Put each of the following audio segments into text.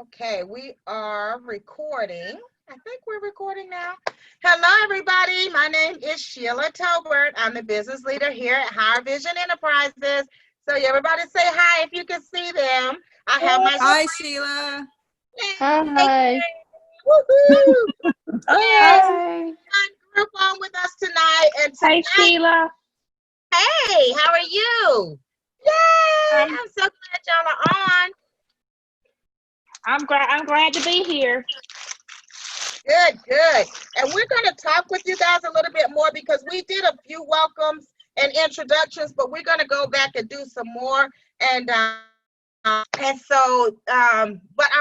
Okay, we are recording. I think we're recording now. Hello, everybody. My name is Sheila Tolbert. I'm the business leader here at Higher Vision Enterprises. So, everybody say hi if you can see them. I have my Hi, Sheila. Hey, Hi. woohoo! Yes, Hi. Hi. group on with us tonight. And Hi, tonight, Sheila. hey, how are you? Yay! I'm I'm so glad y'all are on. I'm glad to be here. Good, good. And we're going to talk with you guys a little bit more because we did a few welcomes and introductions, but we're going to go back and do some more. And but I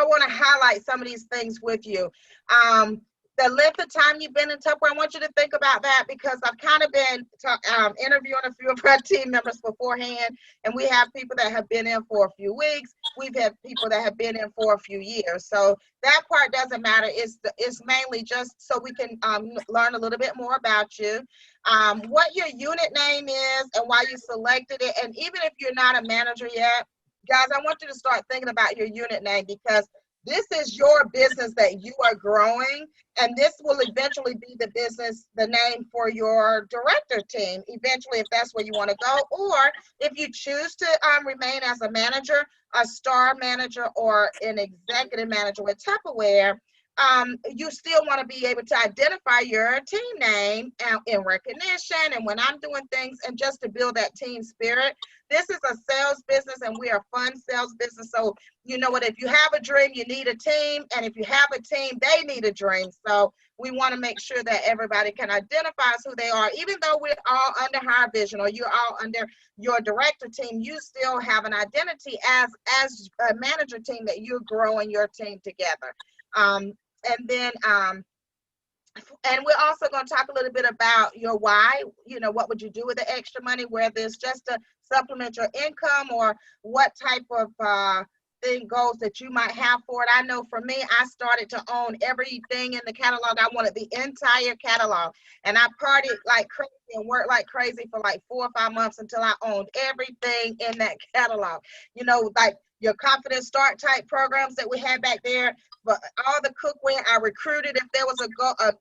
want to highlight some of these things with you. Um, the length of time you've been in Tupperware, I want you to think about that because I've kind of been interviewing a few of our team members beforehand, and we have people that have been in for a few weeks. We've had people that have been in for a few years. So that part doesn't matter. It's mainly just so we can learn a little bit more about you, what your unit name is, and why you selected it. And even if you're not a manager yet, guys, I want you to start thinking about your unit name because this is your business that you are growing, and this will eventually be the name for your director team, eventually, if that's where you want to go. Or if you choose to remain as a manager, a star manager, or an executive manager with Tupperware, you still want to be able to identify your team name in recognition and when I'm doing things and just to build that team spirit. This is a sales business and we are a fun sales business. So you know what, if you have a dream, you need a team. And if you have a team, they need a dream. So we want to make sure that everybody can identify who they are. Even though we're all under Higher Vision or you're all under your director team, you still have an identity as a manager team that you're growing your team together. And then and we're also going to talk a little bit about your why. You know, what would you do with the extra money, whether it's just to supplement your income or what type of thing goals that you might have for it. I know for me, I started to own everything in the catalog. I wanted the entire catalog, and I partied like crazy and worked like crazy for like 4 or 5 months until I owned everything in that catalog. You know, like your confidence start type programs that we had back there, but all the cookware I recruited. If there was a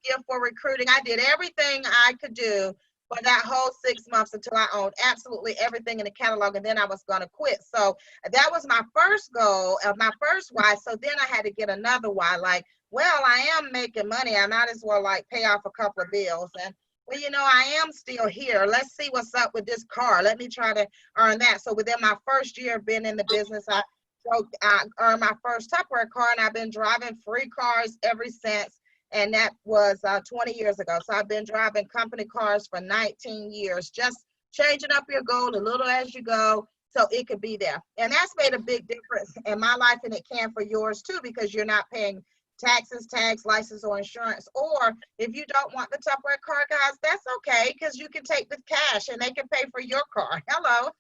gift for recruiting, I did everything I could do for that whole 6 months until I owned absolutely everything in the catalog, and then I was going to quit. So that was my first goal of my first why. So then I had to get another why, like, well, I am making money. I might as well like pay off a couple of bills. And well, you know, I am still here. Let's see what's up with this car. Let me try to earn that. So within my first year of being in the business, I earned my first Tupperware car, and I've been driving free cars ever since. And that was 20 years ago. So I've been driving company cars for 19 years, just changing up your goal a little as you go so it could be there. And that's made a big difference in my life, and it can for yours too, because you're not paying taxes, tax, license, or insurance. Or if you don't want the Tupperware car, guys, that's okay, because you can take the cash and they can pay for your car. Hello.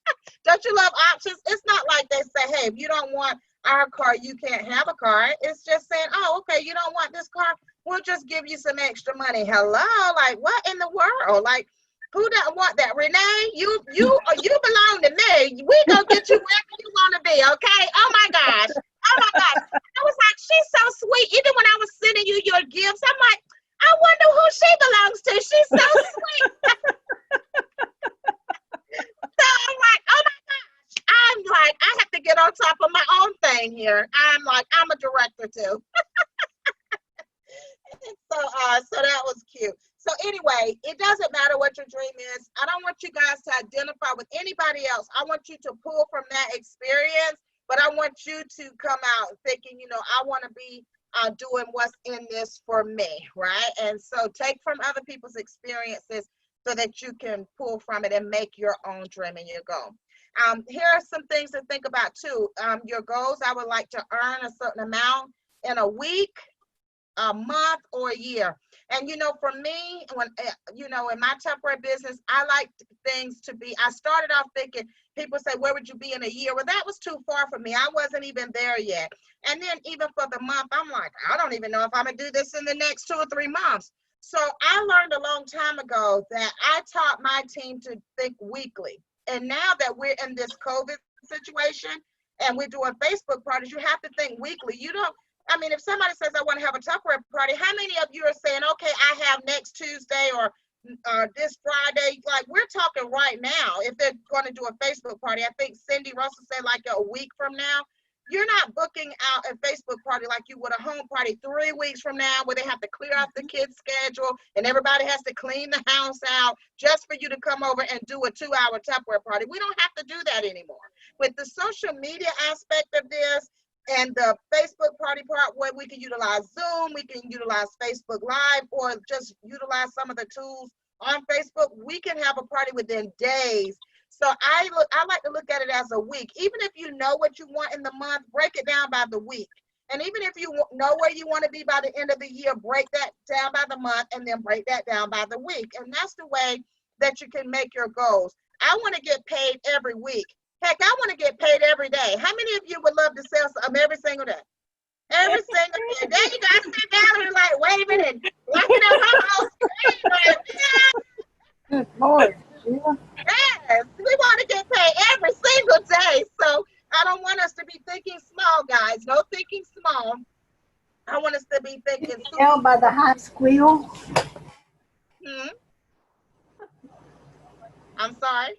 Don't you love options? It's not like they say, hey, if you don't want our car, you can't have a car. It's just saying, oh, okay, you don't want this car, we'll just give you some extra money. Hello, like what in the world? Like, who doesn't want that? Renee, you belong to me. We gonna get you wherever you want to be, okay? Oh my gosh. Oh my gosh. I was like, she's so sweet. Even when I was sending you your gifts, I'm like, I wonder who she belongs to. She's so sweet. So I'm like, oh my gosh. I'm like, I have to get on top of my own thing here. I'm like, I'm a director too. So that was cute. So anyway, it doesn't matter what your dream is. I don't want you guys to identify with anybody else. I want you to pull from that experience, but I want you to come out thinking, you know, I want to be doing what's in this for me, right? And so take from other people's experiences so that you can pull from it and make your own dream and your goal. Here are some things to think about too. Your goals, I would like to earn a certain amount in a week, a month, or a year. And you know, for me, when you know, in my Tupperware business, I like things to be. I started off thinking, people say, where would you be in a year? Well, that was too far for me. I wasn't even there yet. And then even for the month, I'm like, I don't even know if I'm gonna do this in the next 2 or 3 months. So I learned a long time ago that I taught my team to think weekly. And now that we're in this COVID situation, and we're doing Facebook parties, you have to think weekly. You don't, I mean, if somebody says, I want to have a Tupperware party, how many of you are saying, okay, I have next Tuesday or this Friday? Like, we're talking right now. If they're going to do a Facebook party, I think Cindy Russell said like a week from now. You're not booking out a Facebook party like you would a home party 3 weeks from now, where they have to clear out the kids' schedule and everybody has to clean the house out just for you to come over and do a 2-hour Tupperware party. We don't have to do that anymore. With the social media aspect of this and the Facebook party part, where we can utilize Zoom, we can utilize Facebook Live, or just utilize some of the tools on Facebook, we can have a party within days. So I like to look at it as a week. Even if you know what you want in the month, break it down by the week. And even if you know where you want to be by the end of the year, break that down by the month, and then break that down by the week. And that's the way that you can make your goals. I want to get paid every week. Heck, I want to get paid every day. How many of you would love to sell something every single day? Every single day. Then you got to sit down and like waving and looking at her whole screen. Like, yeah. Good Lord. Yeah. Yes, we want to get paid every single day. So I don't want us to be thinking small, guys. No thinking small. I want us to be thinking. Can you tell by the high squeal? I'm sorry.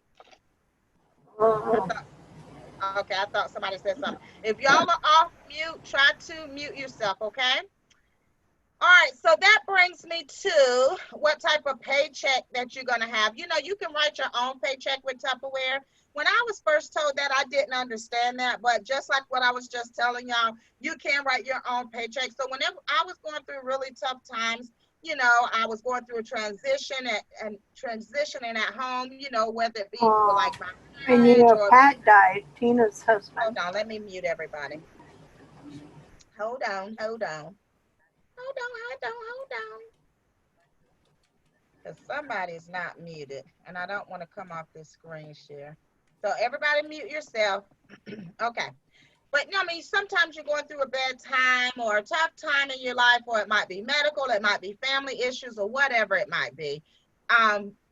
Okay, I thought somebody said something. If y'all are off mute, try to mute yourself, okay? All right, so that brings me to what type of paycheck that you're going to have. You know, you can write your own paycheck with Tupperware. When I was first told that, I didn't understand that. But just like what I was just telling y'all, you can write your own paycheck. So whenever I was going through really tough times, you know, I was going through a transition and transitioning at home, you know, whether it be for like my and you know, Pat died, Tina's husband. Hold on, let me mute everybody. Hold on. Because somebody's not muted, and I don't want to come off this screen share. So everybody mute yourself. Okay. But I mean, sometimes you're going through a bad time or a tough time in your life, or it might be medical, it might be family issues, or whatever it might be.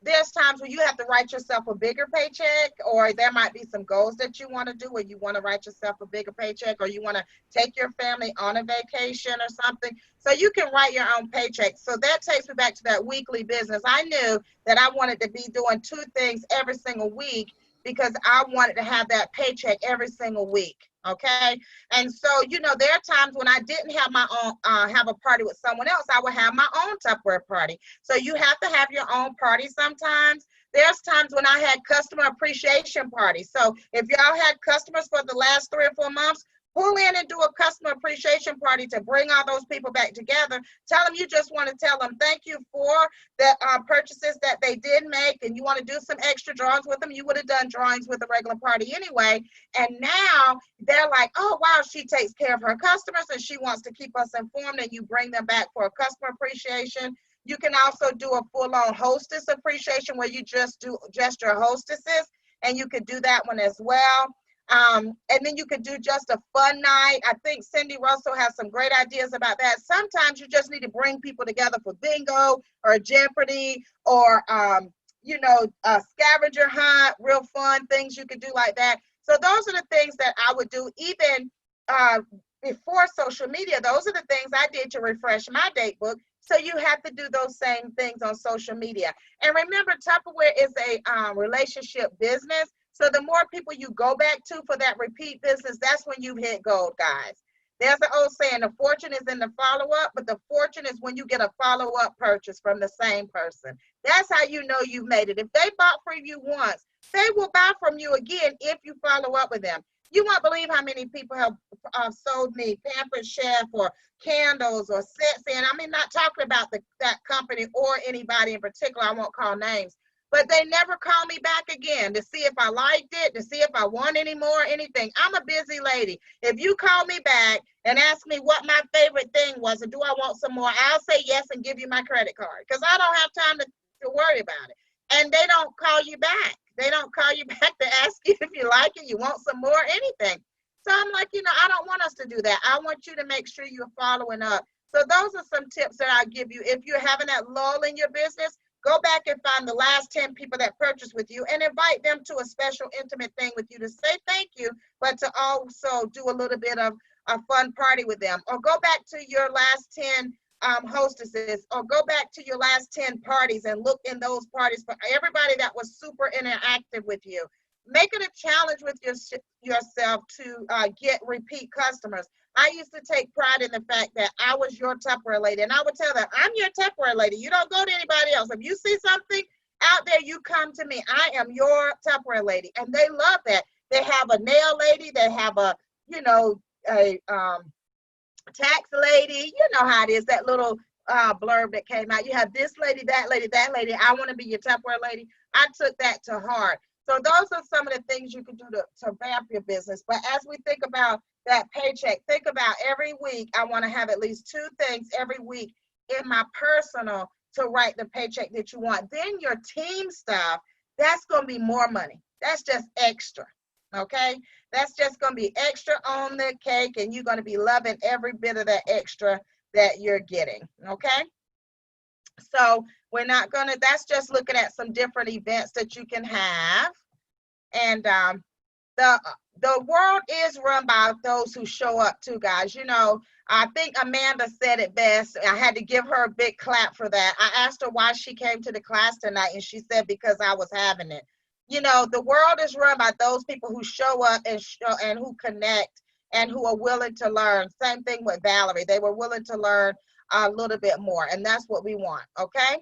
There's times where you have to write yourself a bigger paycheck, or there might be some goals that you want to do where you want to write yourself a bigger paycheck, or you want to take your family on a vacation or something. So you can write your own paycheck. So that takes me back to that weekly business. I knew that I wanted to be doing 2 things every single week because I wanted to have that paycheck every single week. Okay. And so, you know, there are times when I didn't have my own, have a party with someone else, I would have my own Tupperware party. So you have to have your own party sometimes. There's times when I had customer appreciation parties. So if y'all had customers for the last 3 or 4 months, pull in and do a customer appreciation party to bring all those people back together. Tell them you just want to tell them thank you for the purchases that they did make, and you want to do some extra drawings with them. You would have done drawings with a regular party anyway. And now they're like, oh, wow, she takes care of her customers and she wants to keep us informed, and you bring them back for a customer appreciation. You can also do a full-on hostess appreciation where you just do just your hostesses, and you could do that one as well. And then you could do just a fun night. I think Cindy Russell has some great ideas about that. Sometimes you just need to bring people together for bingo or Jeopardy or, you know, a scavenger hunt, real fun things you could do like that. So those are the things that I would do even before social media. Those are the things I did to refresh my date book. So you have to do those same things on social media. And remember, Tupperware is a relationship business. So the more people you go back to for that repeat business, that's when you hit gold, guys. There's an old saying, the fortune is in the follow-up, but the fortune is when you get a follow-up purchase from the same person. That's how you know you've made it. If they bought from you once, they will buy from you again if you follow up with them. You won't believe how many people have sold me Pampered Chef or candles or sets. And I'm not talking about that company or anybody in particular. I won't call names. But they never call me back again to see if I liked it, to see if I want any more, anything. I'm a busy lady. If you call me back and ask me what my favorite thing was, or do I want some more, I'll say yes and give you my credit card, because I don't have time to worry about it. And they don't call you back. They don't call you back to ask you if you like it, you want some more, anything. So I'm like, I don't want us to do that. I want you to make sure you're following up. So those are some tips that I'll give you. If you're having that lull in your business, Go back and find the last 10 people that purchased with you and invite them to a special intimate thing with you to say thank you, but to also do a little bit of a fun party with them. Or go back to your last 10 hostesses, or go back to your last 10 parties and look in those parties for everybody that was super interactive with you. Make it a challenge with yourself to get repeat customers. I used to take pride in the fact that I was your Tupperware lady, and I would tell them, I'm your Tupperware lady. You don't go to anybody else. If you see something out there, you come to me. I am your Tupperware lady, and they love that. They have a nail lady. They have a, a tax lady. You know how it is, that little blurb that came out. You have this lady, that lady, that lady. I want to be your Tupperware lady. I took that to heart. So those are some of the things you can do to vamp your business. But as we think about that paycheck, think about every week, I want to have at least 2 things every week in my personal to write the paycheck that you want. Then your team stuff, that's going to be more money. That's just extra, okay? That's just going to be extra on the cake, and you're going to be loving every bit of that extra that you're getting, okay? So we're not going to, that's just looking at some different events that you can have. And the world is run by those who show up too, guys. I think Amanda said it best. I had to give her a big clap for that. I asked her why she came to the class tonight, and she said because I was having it. The world is run by those people who show up and who connect and who are willing to learn. Same thing with Valerie. They were willing to learn a little bit more, and that's what we want, okay?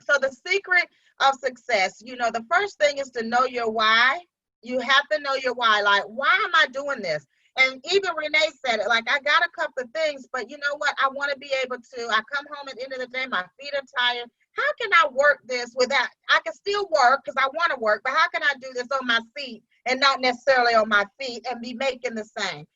So the secret of success, the first thing is to know your why. You have to know your why. Like, why am I doing this? And even Renee said it, like, I got a couple of things, but you know what? I want to be able to, I come home at the end of the day, my feet are tired. How can I work this without, I can still work because I want to work, but how can I do this on my seat and not necessarily on my feet and be making the same?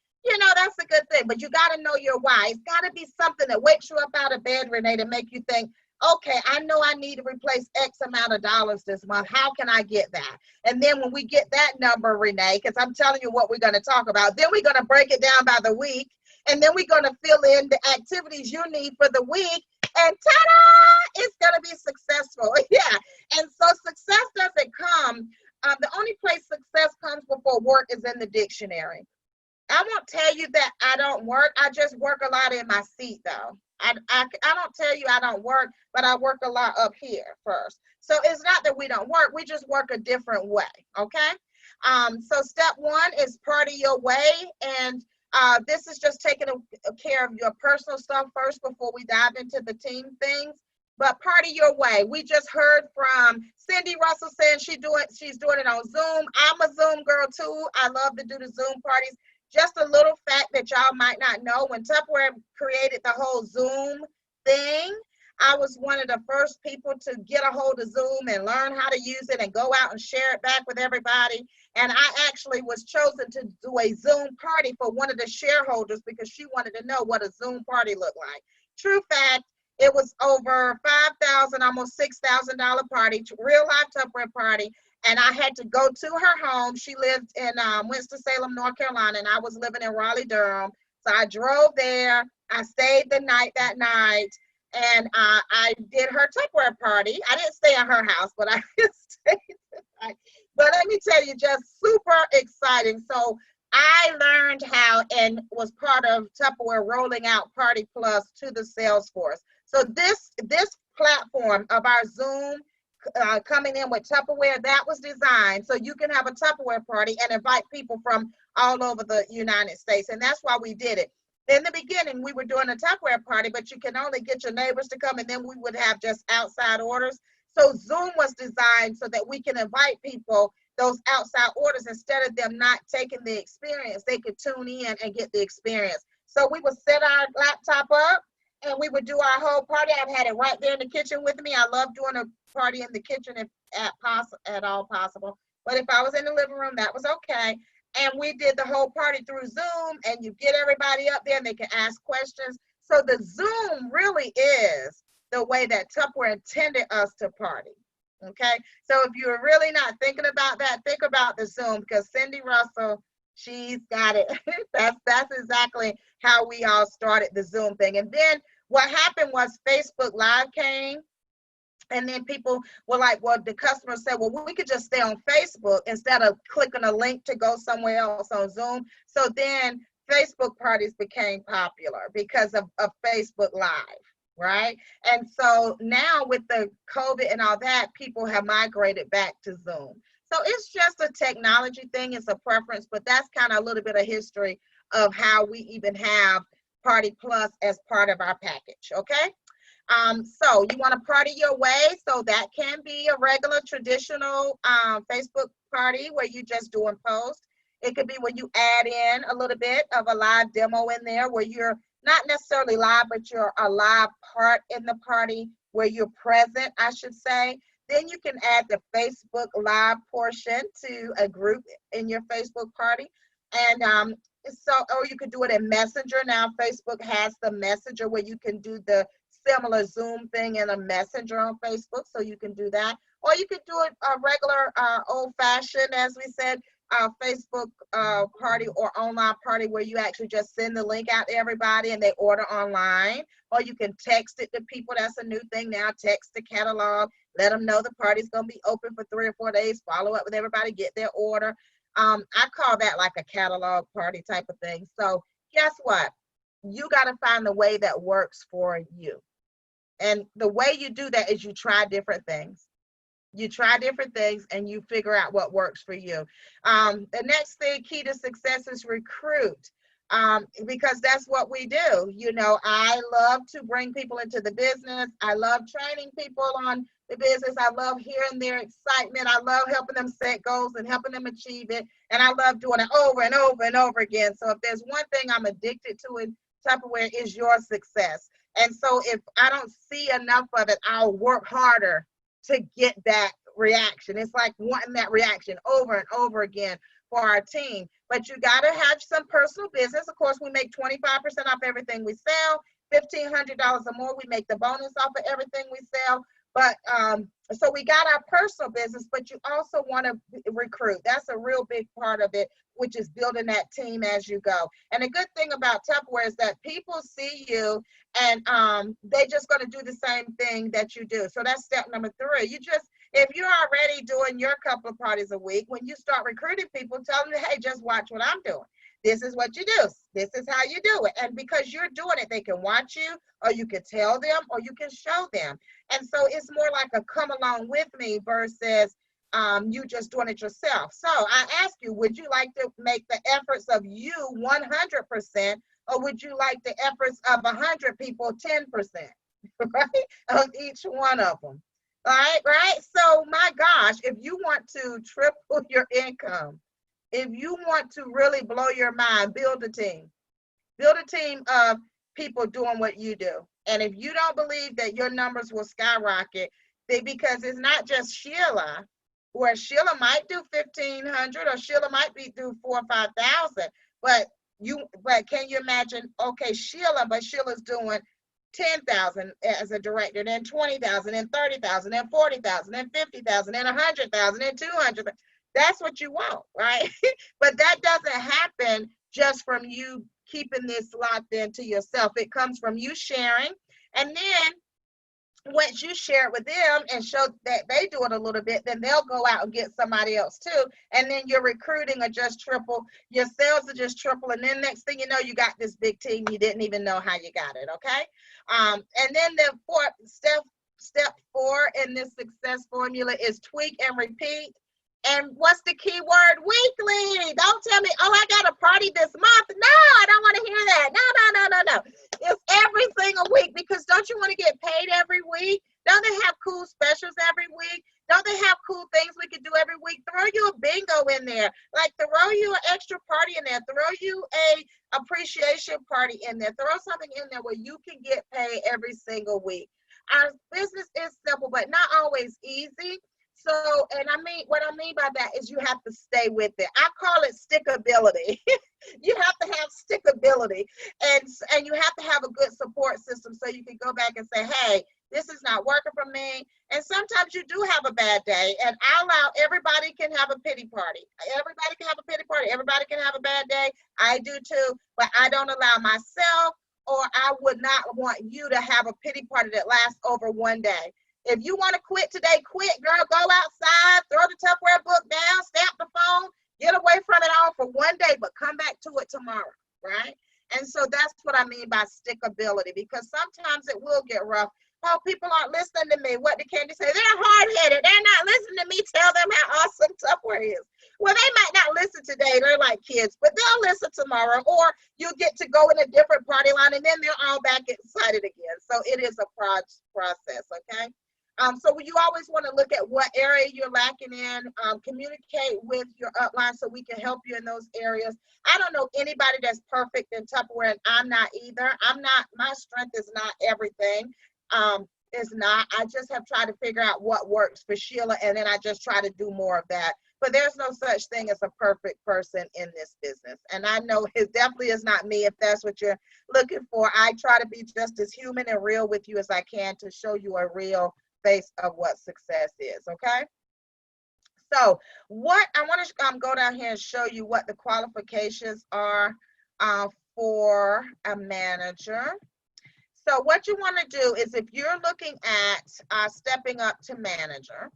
That's a good thing, but you got to know your why. It's got to be something that wakes you up out of bed, Renee, to make you think, okay, I know I need to replace X amount of dollars this month. How can I get that? And then when we get that number, Renee, because I'm telling you what we're going to talk about, then we're going to break it down by the week, and then we're going to fill in the activities you need for the week, and ta-da, it's going to be successful. Yeah, and so success doesn't come, the only place success comes before work is in the dictionary. I won't tell you that I don't work. I just work a lot in my seat, though. I don't tell you I don't work, but I work a lot up here first. So it's not that we don't work. We just work a different way, okay? So step 1 is party your way. And this is just taking care of your personal stuff first before we dive into the team things. But party your way. We just heard from Cindy Russell saying she's doing it on Zoom. I'm a Zoom girl, too. I love to do the Zoom parties. Just a little fact that y'all might not know, when Tupperware created the whole Zoom thing, I was one of the first people to get a hold of Zoom and learn how to use it and go out and share it back with everybody. And I actually was chosen to do a Zoom party for one of the shareholders because she wanted to know what a Zoom party looked like. True fact, it was over $5,000, almost $6,000 party, real life Tupperware party. And I had to go to her home. She lived in Winston-Salem, North Carolina, and I was living in Raleigh-Durham. So I drove there. I stayed the night that night, and I did her Tupperware party. I didn't stay at her house, but I stayed the night. But let me tell you, just super exciting. So I learned how and was part of Tupperware rolling out Party Plus to the Salesforce. So this platform of our Zoom coming in with Tupperware, that was designed so you can have a Tupperware party and invite people from all over the United States. And that's why we did it. In the beginning, we were doing a Tupperware party, but you can only get your neighbors to come, and then we would have just outside orders. So Zoom was designed so that we can invite people, those outside orders, instead of them not taking the experience, they could tune in and get the experience. So we would set our laptop up, and we would do our whole party. I've had it right there in the kitchen with me. I love doing a party in the kitchen if at all possible. But if I was in the living room, that was okay. And we did the whole party through Zoom, and you get everybody up there and they can ask questions. So the Zoom really is the way that Tupperware intended us to party. Okay. So if you're really not thinking about that, think about the Zoom, because Cindy Russell, she's got it. That's exactly how we all started the Zoom thing. And then what happened was Facebook Live came, And then people were like, well, the customer said, well, we could just stay on Facebook instead of clicking a link to go somewhere else on Zoom. So then Facebook parties became popular because of Facebook Live, right? And so now with the COVID and all that, people have migrated back to Zoom. So it's just a technology thing, it's a preference, but that's kind of a little bit of history of how we even have Party Plus as part of our package, okay? So you want to party your way. So that can be a regular traditional Facebook party where you just doing posts. It could be when you add in a little bit of a live demo in there where you're not necessarily live, but you're a live part in the party where you're present, I should say. Then you can add the Facebook Live portion to a group in your Facebook party. And so, or you could do it in Messenger. Now, Facebook has the Messenger where you can do the similar Zoom thing in a Messenger on Facebook, so you can do that. Or you could do it a regular old-fashioned, as we said, Facebook party or online party where you actually just send the link out to everybody and they order online. Or you can text it to people. That's a new thing now. Text the catalog. Let them know the party's going to be open for 3 or 4 days. Follow up with everybody. Get their order. I call that like a catalog party type of thing. So guess what? You got to find the way that works for you. And the way you do that is you try different things. You try different things and you figure out what works for you. The next thing, key to success, is recruit. Because that's what we do. You know, I love to bring people into the business. I love training people on the business. I love hearing their excitement. I love helping them set goals and helping them achieve it. And I love doing it over and over and over again. So if there's one thing I'm addicted to in Tupperware, is your success. And so if I don't see enough of it, I'll work harder to get that reaction. It's like wanting that reaction over and over again for our team. But you got to have some personal business. Of course, we make 25% off everything we sell, $1,500 or more. We make the bonus off of everything we sell. But so we got our personal business, but you also want to recruit. That's a real big part of it, which is building that team as you go. And the good thing about Tupperware is that people see you and they just going to do the same thing that you do. So that's step number 3. You just, if you're already doing your couple of parties a week, when you start recruiting people, tell them, hey, just watch what I'm doing. This is what you do. This is how you do it. And because you're doing it, they can watch you, or you can tell them, or you can show them. And so it's more like a come along with me versus you just doing it yourself. So I ask you, would you like to make the efforts of you 100%, or would you like the efforts of 100 people 10%, right, of each one of them? All right, right? So my gosh, if you want to triple your income, if you want to really blow your mind, build a team. Build a team of people doing what you do. And if you don't believe that your numbers will skyrocket, because it's not just Sheila, where Sheila might do 1,500 or Sheila might do 4,000 or 5,000, but can you imagine? Okay, but Sheila's doing 10,000 as a director, then 20,000, and 30,000, and 40,000, and 50,000, and 100,000, and 200. That's what you want, right? But that doesn't happen just from you keeping this locked into yourself. It comes from you sharing. And then once you share it with them and show that they do it a little bit, then they'll go out and get somebody else too. And then your recruiting will just triple, your sales will just triple. And then next thing you know, you got this big team. You didn't even know how you got it, okay? And then the step 4 in this success formula is tweak and repeat. And what's the key word? Weekly. Don't tell me, oh, I got a party this month. No, I don't want to hear that. No. It's every single week, because don't you want to get paid every week? Don't they have cool specials every week? Don't they have cool things we could do every week? Throw you a bingo in there. Like throw you an extra party in there. Throw you a appreciation party in there. Throw something in there where you can get paid every single week. Our business is simple, but not always easy. So, and what I mean by that is you have to stay with it. I call it stickability. You have to have stickability, and you have to have a good support system so you can go back and say, hey, this is not working for me. And sometimes you do have a bad day, and I allow everybody can have a pity party. Everybody can have a pity party. Everybody can have a bad day. I do too, but I don't allow myself, or I would not want you to have a pity party that lasts over one day. If you want to quit today, quit, girl. Go outside, throw the Tupperware book down, stamp the phone, get away from it all for one day, but come back to it tomorrow, right? And so that's what I mean by stickability, because sometimes it will get rough. Oh, people aren't listening to me. What did Candy say? They're hard-headed. They're not listening to me tell them how awesome Tupperware is. Well, they might not listen today. They're like kids, but they'll listen tomorrow. Or you'll get to go in a different party line, and then they're all back excited again. So it is a process, okay? So you always want to look at what area you're lacking in, communicate with your upline so we can help you in those areas. I don't know anybody that's perfect in Tupperware, and I'm not either. My strength is not everything. It's not. I just have tried to figure out what works for Sheila, and then I just try to do more of that. But there's no such thing as a perfect person in this business. And I know it definitely is not me if that's what you're looking for. I try to be just as human and real with you as I can to show you a real face of what success is, okay? So what I want to go down here and show you what the qualifications are for a manager. So what you want to do is, if you're looking at stepping up to manager,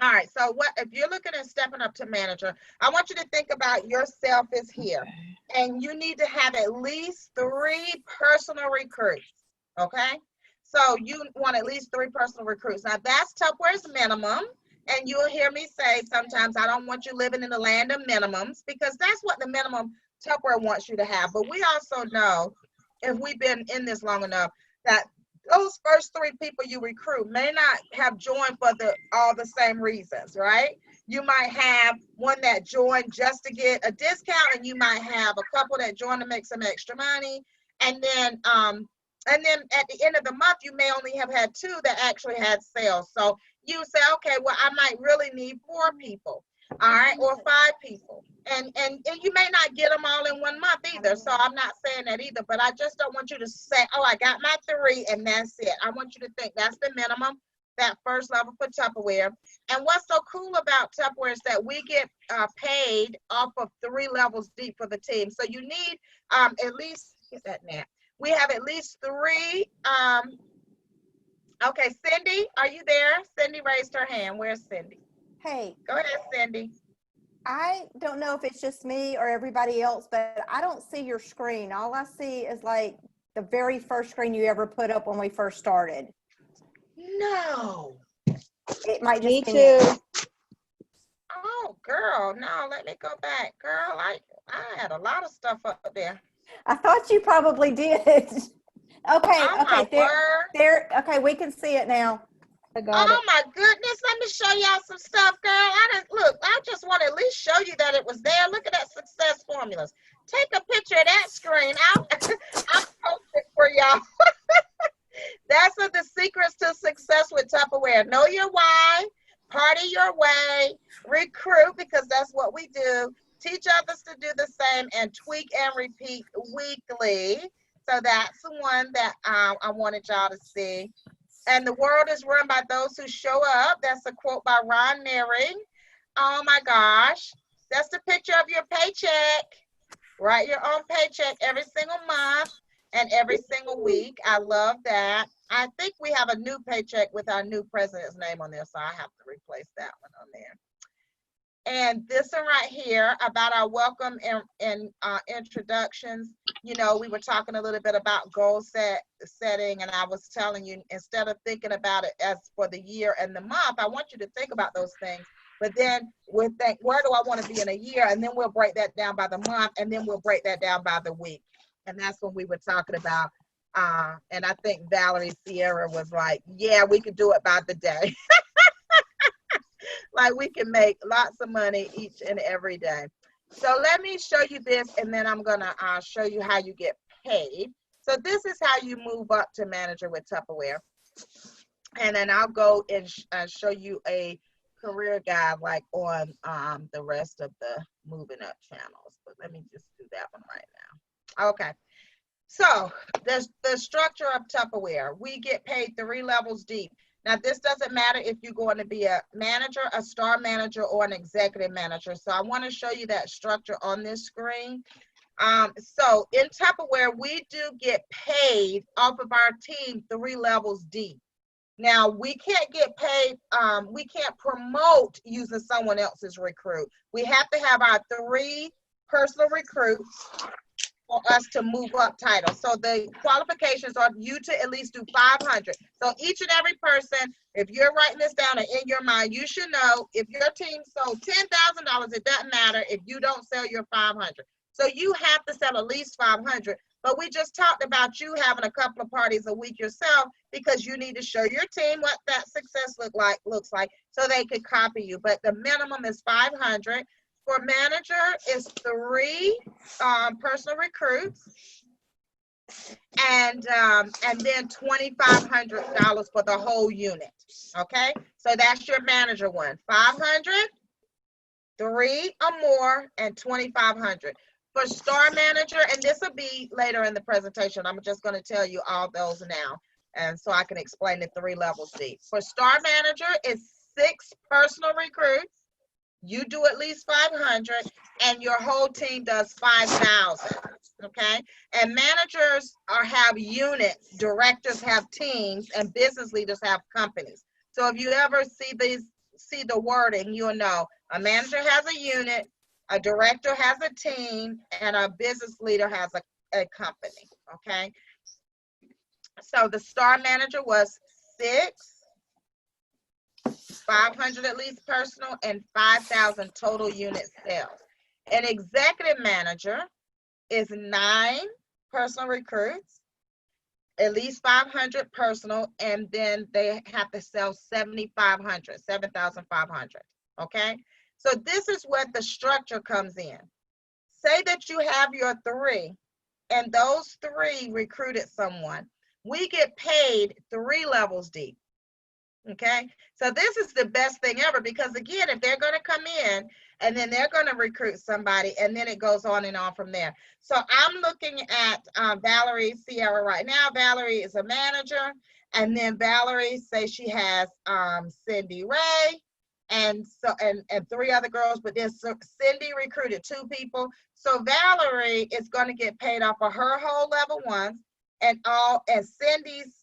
all right, so if you're looking at stepping up to manager, I want you to think about yourself as here, and you need to have at least 3 personal recruits, okay? So you want at least 3 personal recruits. Now that's Tupperware's minimum, and you'll hear me say sometimes, I don't want you living in the land of minimums, because that's what the minimum Tupperware wants you to have. But we also know, if we've been in this long enough, that those first 3 people you recruit may not have joined for all the same reasons, right? You might have one that joined just to get a discount, and you might have a couple that joined to make some extra money, and then at the end of the month, you may only have had 2 that actually had sales. So you say, okay, well, I might really need 4 people, all right, or 5 people. And you may not get them all in one month either. So I'm not saying that either, but I just don't want you to say, oh, I got my 3 and that's it. I want you to think that's the minimum, that first level for Tupperware. And what's so cool about Tupperware is that we get paid off of 3 levels deep for the team. So you need at least, get that now. We have at least 3. Okay, Cindy, are you there? Cindy raised her hand. Where's Cindy? Hey. Go ahead, Cindy. I don't know if it's just me or everybody else, but I don't see your screen. All I see is like the very first screen you ever put up when we first started. No. It might just Me be too. me. Oh, girl, no, let me go back. Girl, I had a lot of stuff up there. I thought you probably did. Okay, Oh, my okay, word. there. Okay, we can see it now. I got it. Oh my goodness, let me show y'all some stuff, girl. I just want to at least show you that it was there. Look at that success formulas. Take a picture of that screen. I'll post it for y'all. That's the secrets to success with Tupperware. Know your why, party your way, recruit, because that's what we do. Teach others to do the same, and tweak and repeat weekly. So that's the one that I wanted y'all to see. And the world is run by those who show up. That's a quote by Ron Neary. Oh my gosh. That's the picture of your paycheck. Write your own paycheck every single month and every single week. I love that. I think we have a new paycheck with our new president's name on there, so I have to replace that one on there. And this one right here about our welcome and introductions. You know, we were talking a little bit about goal setting, and I was telling you, instead of thinking about it as for the year and the month, I want you to think about those things. But then we'll think, where do I want to be in a year? And then we'll break that down by the month, and then we'll break that down by the week. And that's when we were talking about, and I think Valerie Sierra was like, yeah, we could do it by the day. Like we can make lots of money each and every day. So let me show you this, and then I'm gonna show you how you get paid. So this is how you move up to manager with Tupperware. And then I'll go and show you a career guide like on the rest of the moving up channels. But let me just do that one right now. Okay. So the structure of Tupperware, we get paid 3 levels deep. Now, this doesn't matter if you're going to be a manager, a star manager, or an executive manager. So I want to show you that structure on this screen. So in Tupperware, we do get paid off of our team 3 levels deep. Now, we can't get paid, we can't promote using someone else's recruit. We have to have our 3 personal recruits for us to move up title. So the qualifications are you to at least do 500. So each and every person, if you're writing this down and in your mind, you should know if your team sold $10,000, it doesn't matter if you don't sell your 500. So you have to sell at least 500. But we just talked about you having a couple of parties a week yourself because you need to show your team what that success looks like so they could copy you. But the minimum is 500. For manager is 3 personal recruits, and then $2,500 for the whole unit. Okay, so that's your manager one. 500, 3 or more, and 2,500. For star manager, and this will be later in the presentation, I'm just going to tell you all those now, and so I can explain the 3 levels deep. For star manager, it's 6 personal recruits. You do at least 500, and your whole team does 5,000. Okay, and managers have units, directors have teams, and business leaders have companies. So if you ever see the wording, you'll know a manager has a unit, a director has a team, and a business leader has a company. Okay, so the star manager was 6. 500 at least personal, and 5,000 total unit sales. An executive manager is 9 personal recruits, at least 500 personal, and then they have to sell 7,500. Okay, so this is where the structure comes in. Say that you have your 3, and those 3 recruited someone. We get paid 3 levels deep. Okay, so this is the best thing ever, because again, if they're going to come in and then they're going to recruit somebody, and then it goes on and on from there. So I'm looking at Valerie Sierra right now. Valerie is a manager, and then Valerie, say she has Cindy Ray, and so and 3 other girls, but then Cindy recruited 2 people. So Valerie is going to get paid off of her whole level 1s, and Cindy's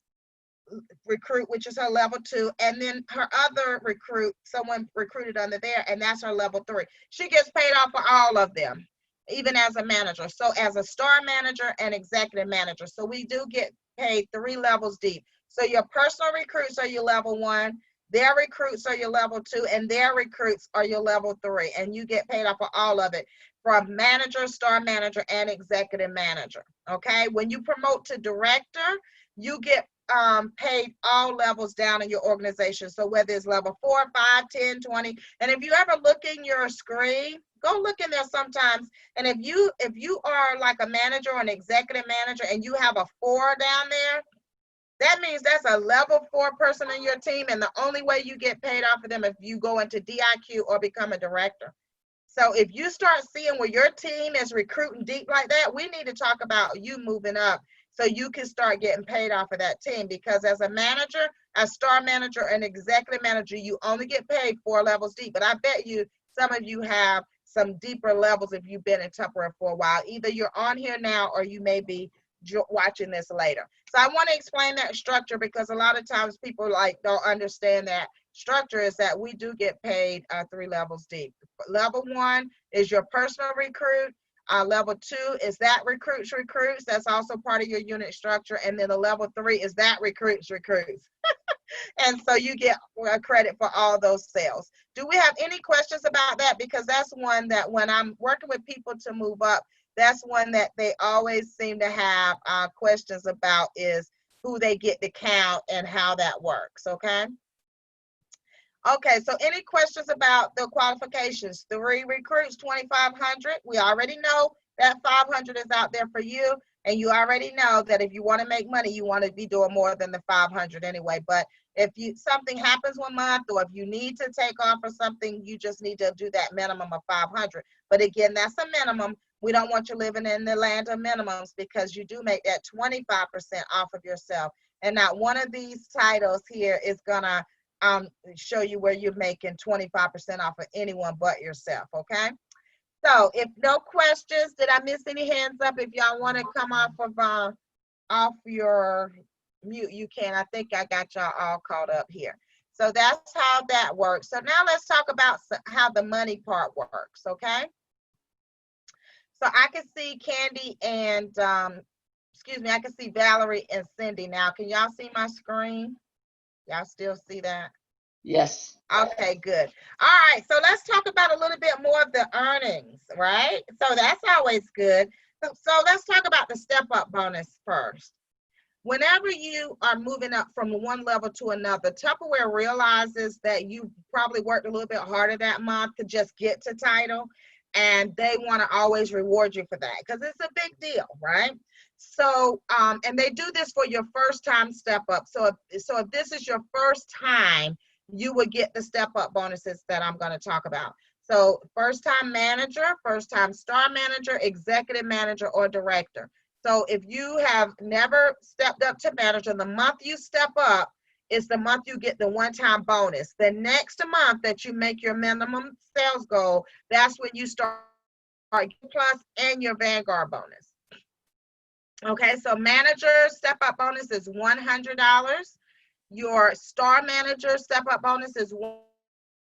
recruit, which is her level 2, and then her other recruit, someone recruited under there, and that's her level 3. She gets paid off for all of them, even as a manager. So as a star manager and executive manager. So we do get paid 3 levels deep. So your personal recruits are your level 1, their recruits are your level 2, and their recruits are your level 3, and you get paid off for all of it, from manager, star manager, and executive manager. Okay, when you promote to director, you get paid all levels down in your organization. So whether it's level 4, 5, 10, 20, and if you ever look in your screen, go look in there sometimes. And if you are like a manager or an executive manager and you have a 4 down there, that means that's a level 4 person in your team, and the only way you get paid off of them if you go into DIQ or become a director. So if you start seeing where your team is recruiting deep like that, we need to talk about you moving up so you can start getting paid off of that team. Because as a manager, a star manager, an executive manager, you only get paid 4 levels deep. But I bet you some of you have some deeper levels if you've been in Tupperware for a while. Either you're on here now or you may be watching this later. So I want to explain that structure, because a lot of times people don't understand that structure is that we do get paid 3 levels deep. Level 1 is your personal recruit. Level 2 is that recruits. That's also part of your unit structure. And then the level 3 is that recruits. And so you get credit for all those sales. Do we have any questions about that? Because that's one that when I'm working with people to move up, that's one that they always seem to have questions about, is who they get to count and how that works. Okay. Okay, so any questions about the qualifications? 3 recruits, 2,500. We already know that 500 is out there for you, and you already know that if you want to make money, you want to be doing more than the 500 anyway. But if something happens 1 month, or if you need to take off or something, you just need to do that minimum of 500. But again, that's a minimum. We don't want you living in the land of minimums, because you do make that 25% off of yourself. And not one of these titles here is gonna show you where you're making 25% off of anyone but yourself. Okay, So if no questions, did I miss any hands up? If y'all want to come off your mute, you can. I think I got y'all all caught up here. So that's how that works. So now let's talk about how the money part works, okay? So I can see Candy and, excuse me, I can see Valerie and Cindy now. Can y'all see my screen? Y'all still see that? Yes. Okay, good. All right, so let's talk about a little bit more of the earnings, right? So that's always good. So let's talk about the step-up bonus first. Whenever you are moving up from one level to another, Tupperware realizes that you probably worked a little bit harder that month to just get to title, and they want to always reward you for that because it's a big deal, right? So, and they do this for your first time step up. So if this is your first time, you would get the step up bonuses that I'm going to talk about. So first time manager, first time star manager, executive manager, or director. So if you have never stepped up to manager, the month you step up is the month you get the one-time bonus. The next month that you make your minimum sales goal, that's when you start plus and your Vanguard bonus. Okay, so manager step-up bonus is $100. Your star manager step-up bonus is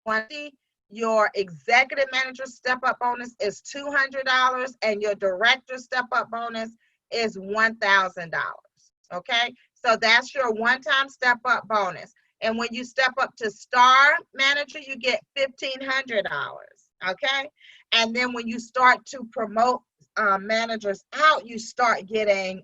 $150. Your executive manager step-up bonus is $200, and your director step-up bonus is $1,000. Okay, so that's your one-time step-up bonus. And when you step up to star manager, you get $1,500. Okay, and then when you start to promote managers out, you start getting,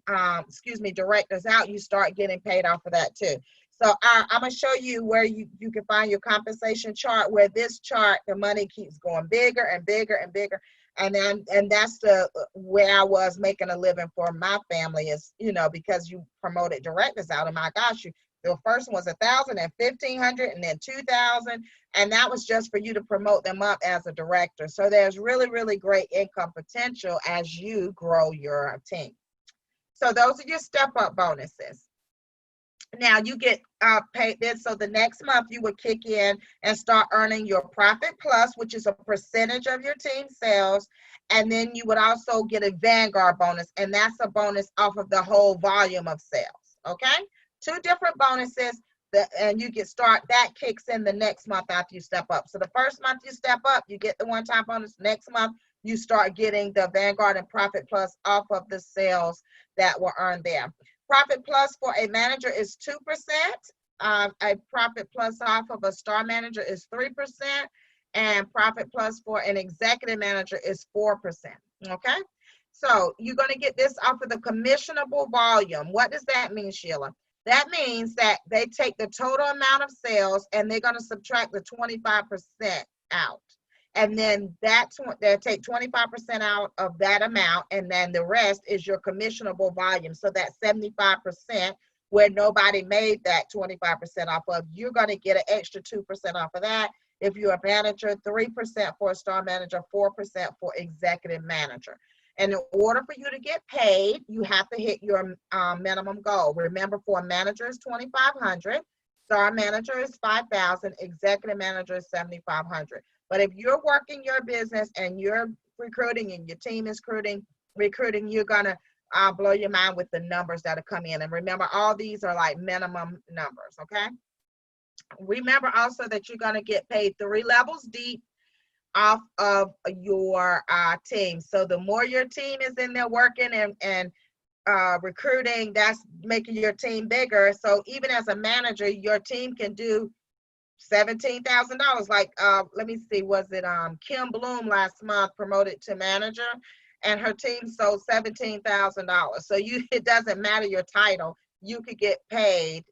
directors out, you start getting paid off of that too. So I'm going to show you where you can find your compensation chart, where this chart, the money keeps going bigger and bigger and bigger. And that's where I was making a living for my family is, because you promoted directors out. And my gosh, the first one was 1,000 and 1,500 and then 2,000. And that was just for you to promote them up as a director. So there's really, really great income potential as you grow your team. So those are your step up bonuses. Now you get paid this, so the next month you would kick in and start earning your Profit Plus, which is a percentage of your team sales, and then you would also get a Vanguard bonus, and that's a bonus off of the whole volume of sales. Okay, two different bonuses, and you that kicks in the next month after you step up. So the first month you step up, you get the one-time bonus. Next month you start getting the Vanguard and Profit Plus off of the sales that were earned there. Profit Plus for a manager is 2%. A Profit Plus off of a star manager is 3%. And Profit Plus for an executive manager is 4%. Okay? So you're going to get this off of the commissionable volume. What does that mean, Sheila? That means that they take the total amount of sales and they're going to subtract the 25% out. And then they'll take 25% out of that amount, and then the rest is your commissionable volume. So that 75% where nobody made that 25% off of, you're going to get an extra 2% off of that. If you're a manager, 3% for a star manager, 4% for executive manager. And in order for you to get paid, you have to hit your minimum goal. Remember, for a manager is $2,500, star manager is $5,000, executive manager is $7,500. But if you're working your business and you're recruiting and your team is recruiting, you're going to blow your mind with the numbers that are coming in. And remember, all these are like minimum numbers, okay? Remember also that you're going to get paid 3 levels deep off of your team. So the more your team is in there working and recruiting, that's making your team bigger. So even as a manager, your team can do $17,000. Like, let me see, was it Kim Bloom last month promoted to manager, and her team sold $17,000. So it doesn't matter your title, you could get paid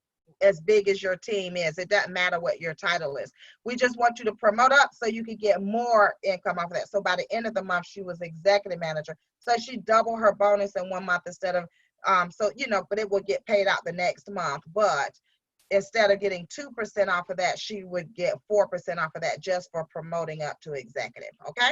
as big as your team is. It doesn't matter what your title is. We just want you to promote up so you can get more income off of that. So by the end of the month, she was executive manager. So she doubled her bonus in 1 month instead of, but it will get paid out the next month. But instead of getting 2% off of that, she would get 4% off of that just for promoting up to executive, okay?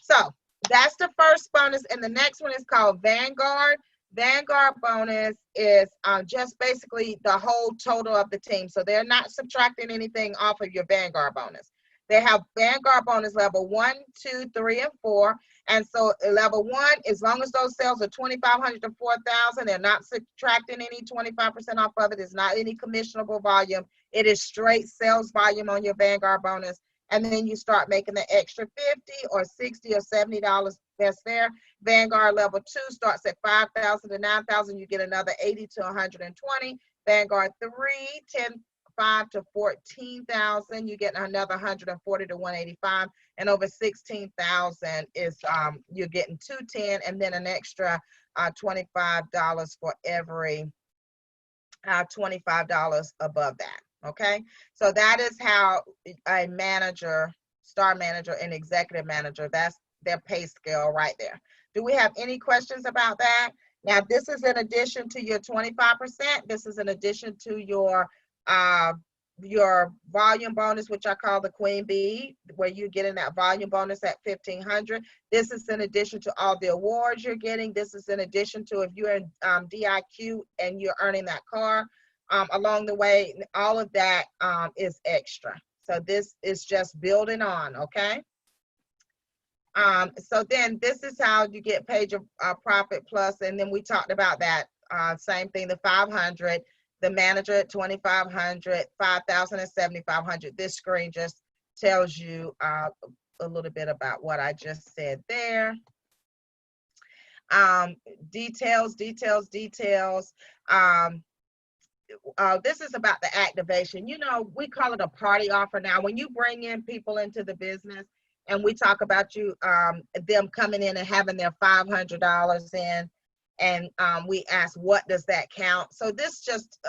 So that's the first bonus, and the next one is called Vanguard. Vanguard bonus is just basically the whole total of the team. So they're not subtracting anything off of your Vanguard bonus. They have Vanguard bonus level 1, 2, 3, and 4. And so level 1, as long as those sales are 2,500 to 4,000, they're not subtracting any 25% off of it. It's not any commissionable volume. It is straight sales volume on your Vanguard bonus. And then you start making the extra 50 or 60 or $70 that's there. Vanguard level 2 starts at 5,000 to 9,000. You get another 80 to 120. Vanguard 3, 10.5 to 14,000. You get another 140 to 185. And over 16,000 is you're getting 210, and then an extra $25 for every $25 above that. Okay, so that is how a manager, star manager, and executive manager, that's their pay scale right there. Do we have any questions about that? Now, this is in addition to your 25%. This is in addition to your volume bonus, which I call the Queen Bee, where you're getting that volume bonus at 1,500. This is in addition to all the awards you're getting. This is in addition to if you're in DIQ and you're earning that car along the way. All of that is extra. So this is just building on, okay? So then this is how you get Page Profit Plus, and then we talked about that same thing, the 500, the manager at 2,500, 5,000 and 7,500. This screen just tells you a little bit about what I just said there. Details. This is about the activation. You know, we call it a party offer now. When you bring in people into the business and we talk about you, them coming in and having their $500 in, and we ask, what does that count? So this just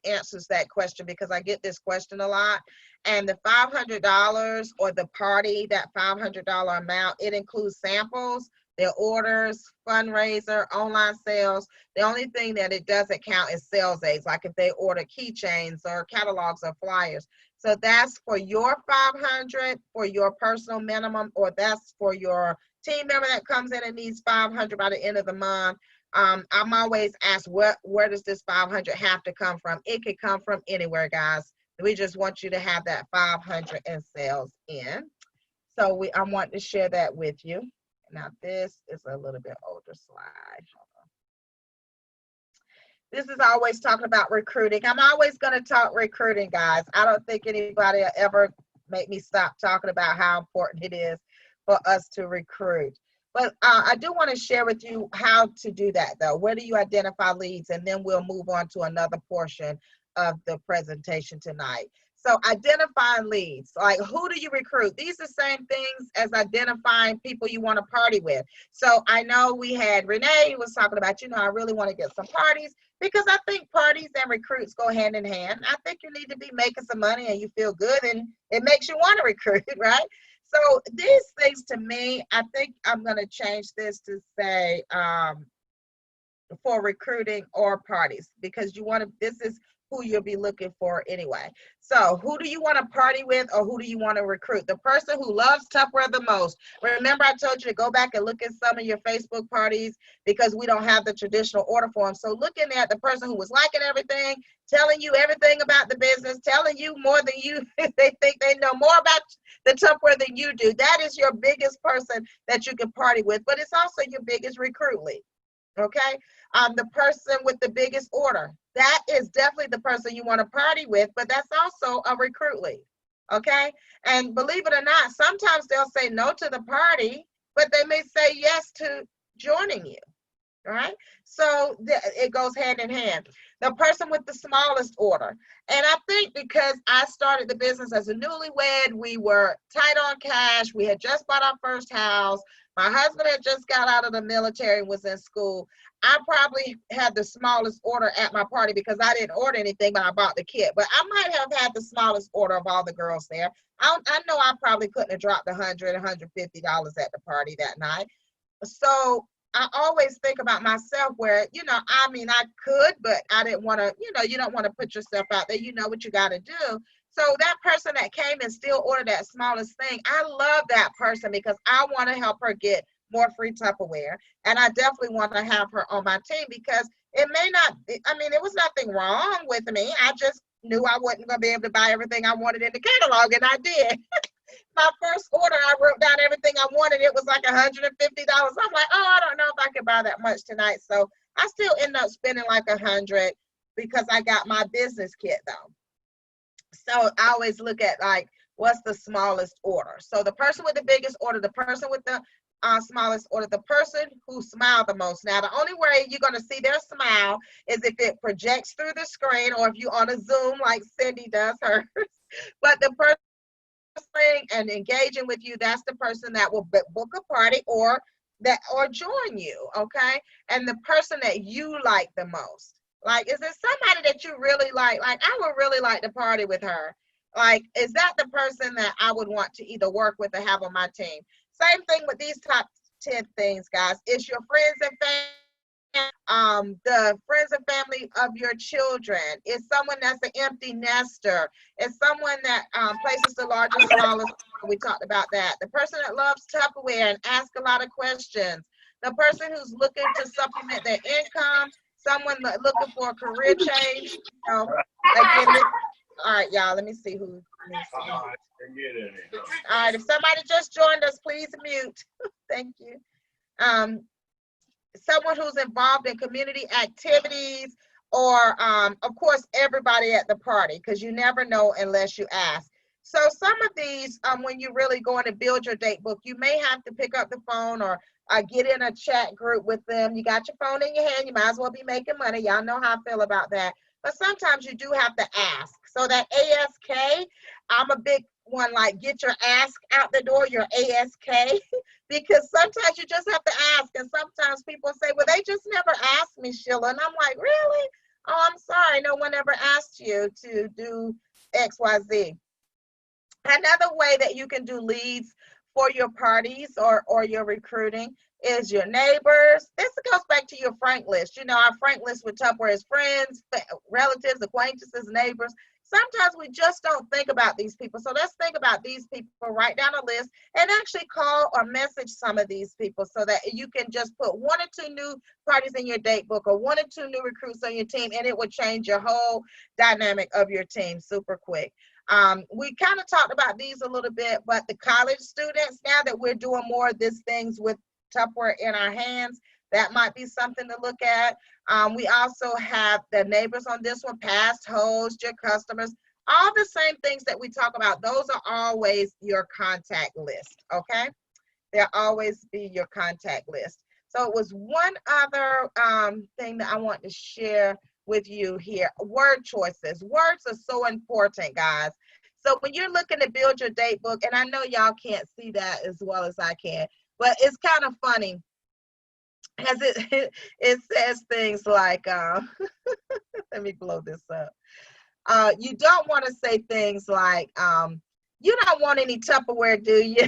answers that question, because I get this question a lot. And the $500 or the party, that $500 amount, it includes samples, their orders, fundraiser, online sales. The only thing that it doesn't count is sales aids, like if they order keychains or catalogs or flyers. So that's for your 500 for your personal minimum, or that's for your team member that comes in and needs 500 by the end of the month. I'm always asked, where does this 500 have to come from? It could come from anywhere, guys. We just want you to have that 500 in sales in. So I want to share that with you. Now this is a little bit older slide. Hold on. This is always talking about recruiting. I'm always going to talk recruiting, guys. I don't think anybody will ever make me stop talking about how important it is for us to recruit. But I do want to share with you how to do that, though. Where do you identify leads? And then we'll move on to another portion of the presentation tonight. So identifying leads, like who do you recruit? These are the same things as identifying people you want to party with. So I know we had Renee was talking about, you know, I really want to get some parties, because I think parties and recruits go hand in hand. I think you need to be making some money and you feel good and it makes you want to recruit, right? So these things, to me, I think I'm going to change this to say for recruiting or parties, because you want to, this is who you'll be looking for anyway. So who do you want to party with, or who do you want to recruit? The person who loves Tupperware the most. Remember, I told you to go back and look at some of your Facebook parties, because we don't have the traditional order form. So looking at the person who was liking everything, telling you everything about the business, telling you more than you, they think they know more about the Tupperware than you do. That is your biggest person that you can party with, but it's also your biggest recruit lead. Okay, the person with the biggest order, that is definitely the person you want to party with, but that's also a recruit lead. Okay, and believe it or not, sometimes they'll say no to the party, but they may say yes to joining you. Right, so it goes hand in hand. The person with the smallest order, and I think because I started the business as a newlywed, we were tight on cash. We had just bought our first house. My husband had just got out of the military and was in school. I probably had the smallest order at my party, because I didn't order anything, but I bought the kit. But I might have had the smallest order of all the girls there. I know I probably couldn't have dropped $100, $150 at the party that night. So I always think about myself where, you know, I mean, I could, but I didn't want to, you know, you don't want to put yourself out there. You know what you got to do. So that person that came and still ordered that smallest thing, I love that person, because I want to help her get more free Tupperware. And I definitely want to have her on my team, because it may not, I mean, there was nothing wrong with me. I just knew I wasn't going to be able to buy everything I wanted in the catalog, and I did. My first order, I wrote down everything I wanted. It was like $150. I'm like, oh, I don't know if I can buy that much tonight. So I still end up spending like 100 because I got my business kit though. So I always look at like, what's the smallest order? So the person with the biggest order, the person with the smallest order, the person who smiled the most. Now, the only way you're going to see their smile is if it projects through the screen or if you're on a Zoom like Cindy does hers. But the person and engaging with you, that's the person that will book a party or join you, okay? And the person that you like the most. Like, is it somebody that you really like? Like, I would really like to party with her. Like, is that the person that I would want to either work with or have on my team? Same thing with these top 10 things, guys. It's your friends and family, the friends and family of your children. It's someone that's an empty nester. It's someone that places the largest, smallest. We talked about that. The person that loves Tupperware and asks a lot of questions. The person who's looking to supplement their income. Someone looking for a career change. You know, again, all right, y'all, let me see who. All right, if somebody just joined us, please mute. Thank you. Someone who's involved in community activities or, of course, everybody at the party, because you never know unless you ask. So some of these, when you're really going to build your date book, you may have to pick up the phone or get in a chat group with them. You got your phone in your hand, you might as well be making money. Y'all know how I feel about that. But sometimes you do have to ask. So that ASK, I'm a big one, like get your ask out the door, your ASK, because sometimes you just have to ask. And sometimes people say, well, they just never asked me, Sheila. And I'm like, really? Oh, I'm sorry. No one ever asked you to do XYZ. Another way that you can do leads for your parties or your recruiting is your neighbors. This goes back to your Frank list. You know, our Frank list with Tupperware is friends, relatives, acquaintances, neighbors. Sometimes we just don't think about these people. So let's think about these people, write down a list, and actually call or message some of these people so that you can just put 1 or 2 new parties in your date book or 1 or 2 new recruits on your team, and it will change your whole dynamic of your team super quick. We kind of talked about these a little bit, but the college students, now that we're doing more of these things with Tupperware in our hands, that might be something to look at. We also have the neighbors on this one, past hosts, your customers, all the same things that we talk about. Those are always your contact list, okay? They'll always be your contact list. So it was one other thing that I want to share with you here. Word choices. Words are so important, guys. So when you're looking to build your date book, and I know y'all can't see that as well as I can, but it's kind of funny. As it says things like, let me blow this up. You don't want to say things like, you don't want any Tupperware, do you?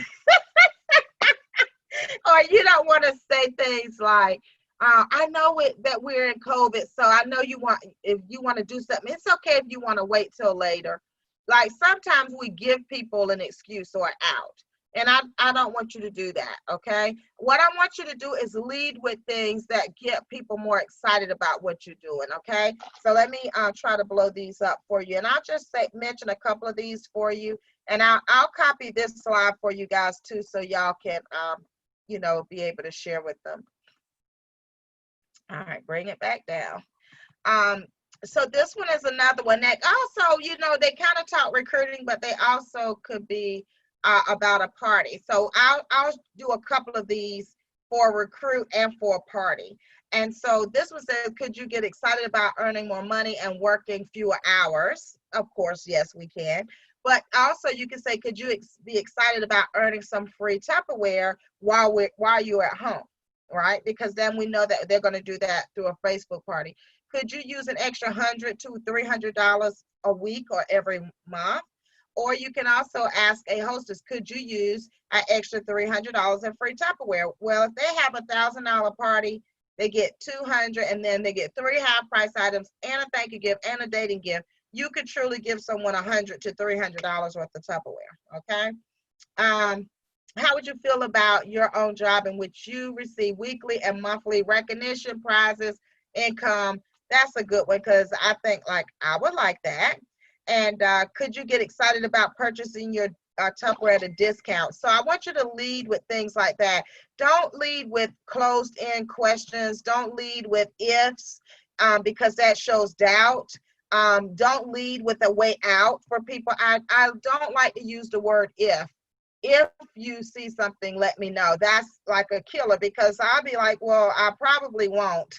Or you don't want to say things like, I know that we're in COVID, so I know if you want to do something, it's okay if you want to wait till later. Like sometimes we give people an excuse or out. And I don't want you to do that, okay? What I want you to do is lead with things that get people more excited about what you're doing, okay? So let me try to blow these up for you. And I'll just mention a couple of these for you. And I'll copy this slide for you guys too, so y'all can, you know, be able to share with them. All right, bring it back down. So this one is another one that also, you know, they kind of talk recruiting, but they also could be about a party. So I'll do a couple of these for a recruit and for a party. And so this one says, could you get excited about earning more money and working fewer hours? Of course, yes, we can. But also you can say, could you be excited about earning some free Tupperware while you're at home, right? Because then we know that they're going to do that through a Facebook party. Could you use an extra $100 to $300 a week or every month? Or you can also ask a hostess, could you use an extra $300 in free Tupperware? Well, if they have $1,000 party, they get $200, and then they get 3 half-price items and a thank you gift and a dating gift. You could truly give someone $100 to $300 worth of Tupperware, okay? How would you feel about your own job in which you receive weekly and monthly recognition, prizes, income? That's a good one, because I think, like, I would like that. And could you get excited about purchasing your Tupperware at a discount. So I want you to lead with things like that. Don't lead with closed end questions. Don't lead with ifs, because that shows doubt. Don't lead with a way out for people. I don't like to use the word if you see something, let me know. That's like a killer, because I'll be like, well, I probably won't.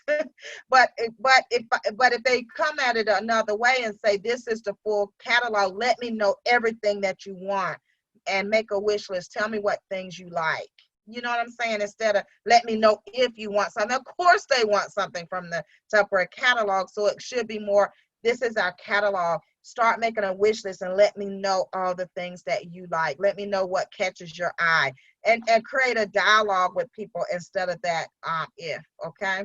but if they come at it another way and say, this is the full catalog, let me know everything that you want, and make a wish list. Tell me what things you like. You know what I'm saying? Instead of let me know if you want something. Of course they want something from the Tupperware catalog. So it should be more, this is our catalog. Start making a wish list and let me know all the things that you like. Let me know what catches your eye, and create a dialogue with people instead of that if, okay?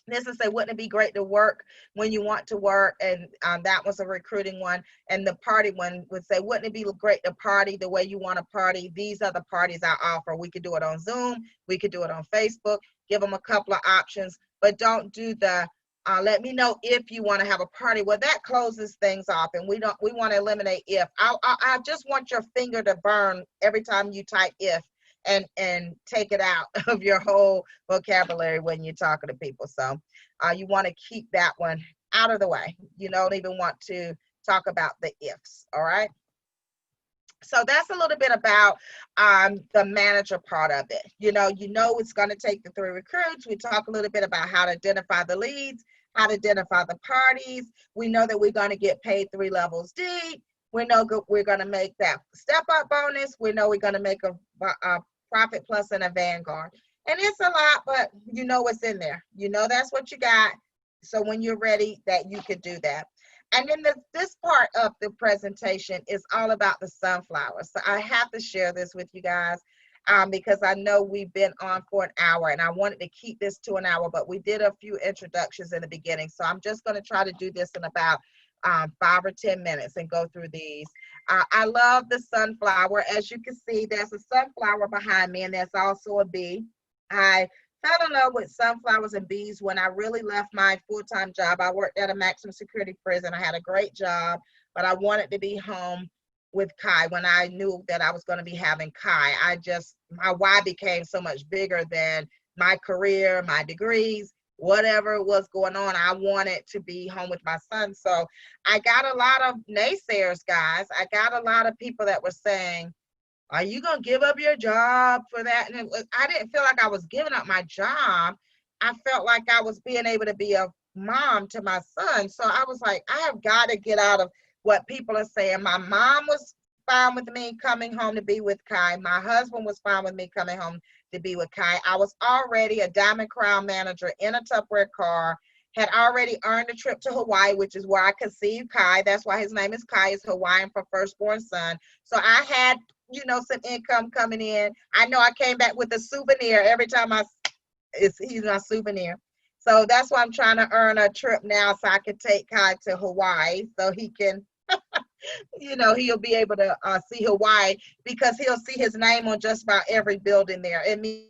This is say, wouldn't it be great to work when you want to work? And that was a recruiting one. And the party one would say, wouldn't it be great to party the way you want to party? These are the parties I offer. We could do it on Zoom. We could do it on Facebook. Give them a couple of options, but don't do the let me know if you want to have a party. Well, that closes things off, and we want to eliminate if. I just want your finger to burn every time you type if, and take it out of your whole vocabulary when you're talking to people. So you want to keep that one out of the way. You don't even want to talk about the ifs, all right? So that's a little bit about the manager part of it. It's going to take the 3 recruits. We talk a little bit about how to identify the leads, how to identify the parties. We know that we're going to get paid 3 levels deep. We know we're going to make that step up bonus. We know we're going to make a Profit Plus and a Vanguard. And it's a lot, but you know what's in there. That's what you got. So when you're ready, that you could do that. And then this part of the presentation is all about the sunflowers. So I have to share this with you guys because I know we've been on for an hour, and I wanted to keep this to an hour, but we did a few introductions in the beginning. So I'm just going to try to do this in about 5 or 10 minutes and go through these. I love the sunflower. As you can see, there's a sunflower behind me, and there's also a bee. I fell in love with sunflowers and bees when I really left my full-time job. I worked at a maximum security prison. I had a great job, but I wanted to be home with Kai when I knew that I was going to be having Kai. My why became so much bigger than my career, my degrees, whatever was going on. I wanted to be home with my son. So I got a lot of naysayers, guys. I got a lot of people that were saying, are you going to give up your job for that? And I didn't feel like I was giving up my job. I felt like I was being able to be a mom to my son. So I was like, I have got to get out of what people are saying. My mom was fine with me coming home to be with Kai. My husband was fine with me coming home to be with Kai. I was already a Diamond Crown manager in a Tupperware car, had already earned a trip to Hawaii, which is where I conceived Kai. That's why his name is Kai. It's Hawaiian for firstborn son. So I had some income coming in. I know I came back with a souvenir every time he's my souvenir. So that's why I'm trying to earn a trip now so I can take Kai to Hawaii so he can, he'll be able to see Hawaii, because he'll see his name on just about every building there. It means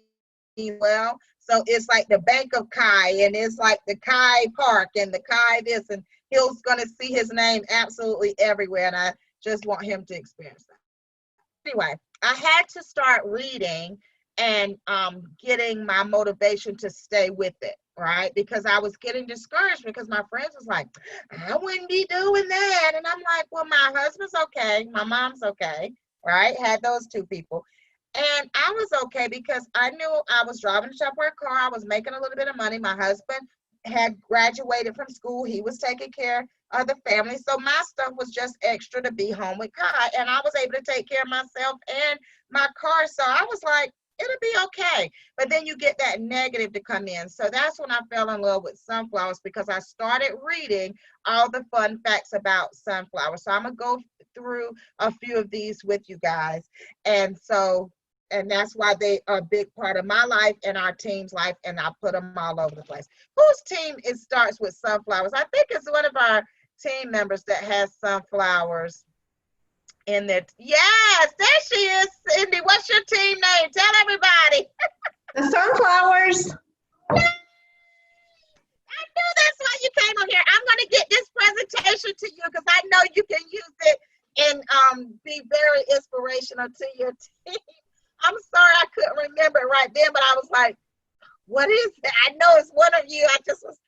well. So it's like the Bank of Kai, and it's like the Kai Park and the Kai this, and he's going to see his name absolutely everywhere. And I just want him to experience that. Anyway, I had to start reading and getting my motivation to stay with it, right? Because I was getting discouraged because my friends was like, I wouldn't be doing that. And I'm like, well, my husband's okay. My mom's okay, right? Had those 2 people. And I was okay because I knew I was driving a Tupperware car. I was making a little bit of money. My husband had graduated from school. He was taking care of the family. So my stuff was just extra to be home with Kai. And I was able to take care of myself and my car. So I was like, it'll be okay. But then you get that negative to come in. So that's when I fell in love with sunflowers, because I started reading all the fun facts about sunflowers. So I'm going to go through a few of these with you guys. And that's why they are a big part of my life and our team's life, and I put them all over the place. Whose team starts with sunflowers? I think it's one of our team members that has sunflowers in there. Yes, there she is, Cindy. What's your team name? Tell everybody. The sunflowers. I knew that's why you came on here. I'm going to get this presentation to you because I know you can use it and be very inspirational to your team. I'm sorry I couldn't remember it right then, but I was like, what is it? I know it's one of you. I just was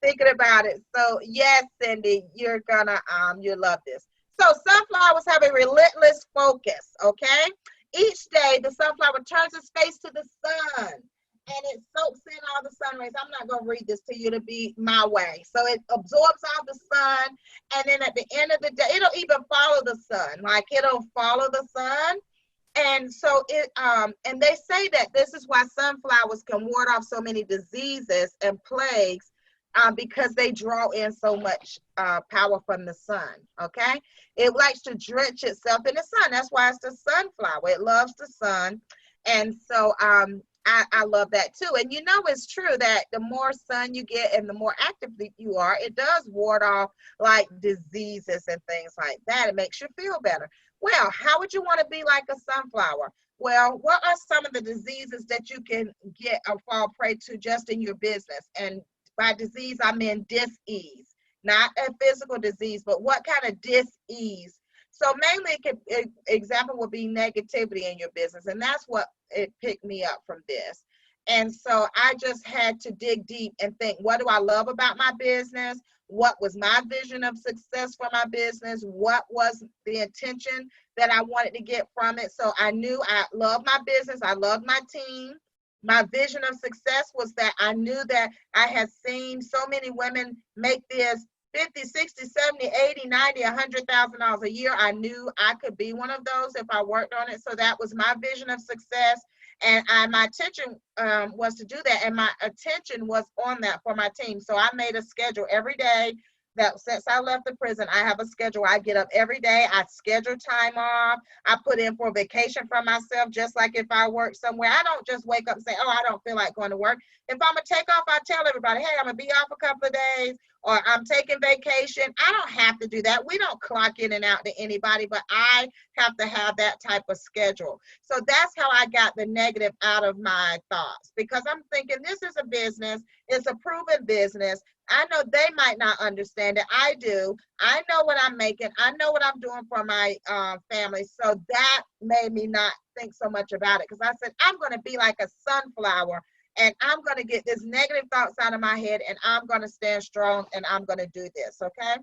thinking about it. So yes, Cindy, you're gonna you love this. So sunflowers have a relentless focus, okay? Each day the sunflower turns its face to the sun and it soaks in all the sun rays. I'm not gonna read this to you to be my way. So it absorbs all the sun, and then at the end of the day, it'll even follow the sun. Like it'll follow the sun. And so and they say that this is why sunflowers can ward off so many diseases and plagues, because they draw in so much power from the sun. Okay, it likes to drench itself in the sun. That's why it's the sunflower. It loves the sun, and so I love that too. And you know, it's true that the more sun you get and the more active you are, it does ward off like diseases and things like that. It makes you feel better. Well, how would you want to be like a sunflower? Well, what are some of the diseases that you can get or fall prey to just in your business? And by disease, I mean dis-ease, not a physical disease, but what kind of dis-ease? So mainly, example would be negativity in your business, and that's what it picked me up from this. And so I just had to dig deep and think, what do I love about my business? What was my vision of success for my business? What was the intention that I wanted to get from it? So I knew I loved my business. I loved my team. My vision of success was that I knew that I had seen so many women make this 50, 60, 70, 80, 90, $100,000 a year. I knew I could be one of those if I worked on it. So that was my vision of success. And my attention was to do that. And my attention was on that for my team. So I made a schedule every day that since I left the prison, I have a schedule. I get up every day. I schedule time off. I put in for vacation for myself, just like if I work somewhere. I don't just wake up and say, oh, I don't feel like going to work. If I'm going to take off, I tell everybody, hey, I'm going to be off a couple of days, or I'm taking vacation. I don't have to do that. We don't clock in and out to anybody, but I have to have that type of schedule. So that's how I got the negative out of my thoughts, because I'm thinking this is a business. It's a proven business. I know they might not understand it. I do. I know what I'm making. I know what I'm doing for my family. So that made me not think so much about it, because I said, I'm going to be like a sunflower, and I'm going to get this negative thoughts out of my head, and I'm going to stand strong, and I'm going to do this, okay?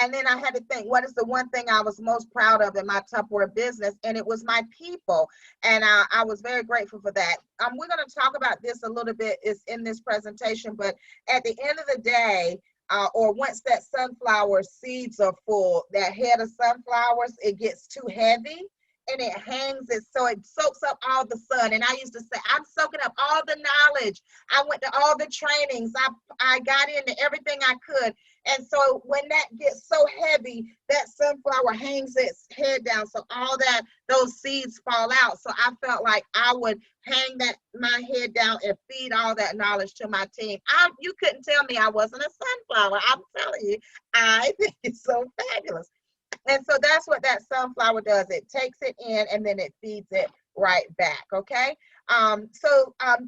And then I had to think, what is the one thing I was most proud of in my Tupperware business? And it was my people. And I was very grateful for that. We're going to talk about this a little bit is in this presentation, but at the end of the day, or once that sunflower seeds are full, that head of sunflowers, it gets too heavy. And it hangs it, so it soaks up all the sun. And I used to say, I'm soaking up all the knowledge. I went to all the trainings. I got into everything I could. And so when that gets so heavy, that sunflower hangs its head down. So all that, those seeds fall out. So I felt like I would hang my head down and feed all that knowledge to my team. You couldn't tell me I wasn't a sunflower. I'm telling you, I think it's so fabulous. And so that's what that sunflower does. It takes it in and then it feeds it right back, okay?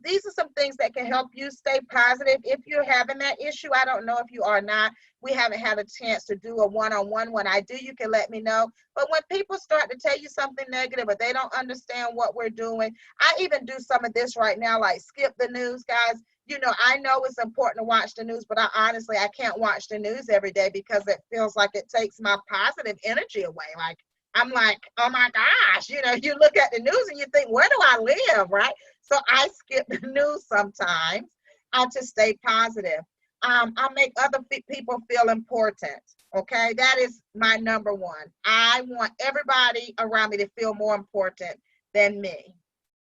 These are some things that can help you stay positive. If you're having that issue, I don't know if you are not. We haven't had a chance to do a one-on-one. When I do, you can let me know. But when people start to tell you something negative or they don't understand what we're doing, I even do some of this right now, like skip the news, guys. You know, I know it's important to watch the news, but I can't watch the news every day because it feels like it takes my positive energy away. Like, I'm like, oh my gosh, you know, you look at the news and you think, where do I live, right? So I skip the news sometimes to stay positive. I make other people feel important, okay? That is my number one. I want everybody around me to feel more important than me.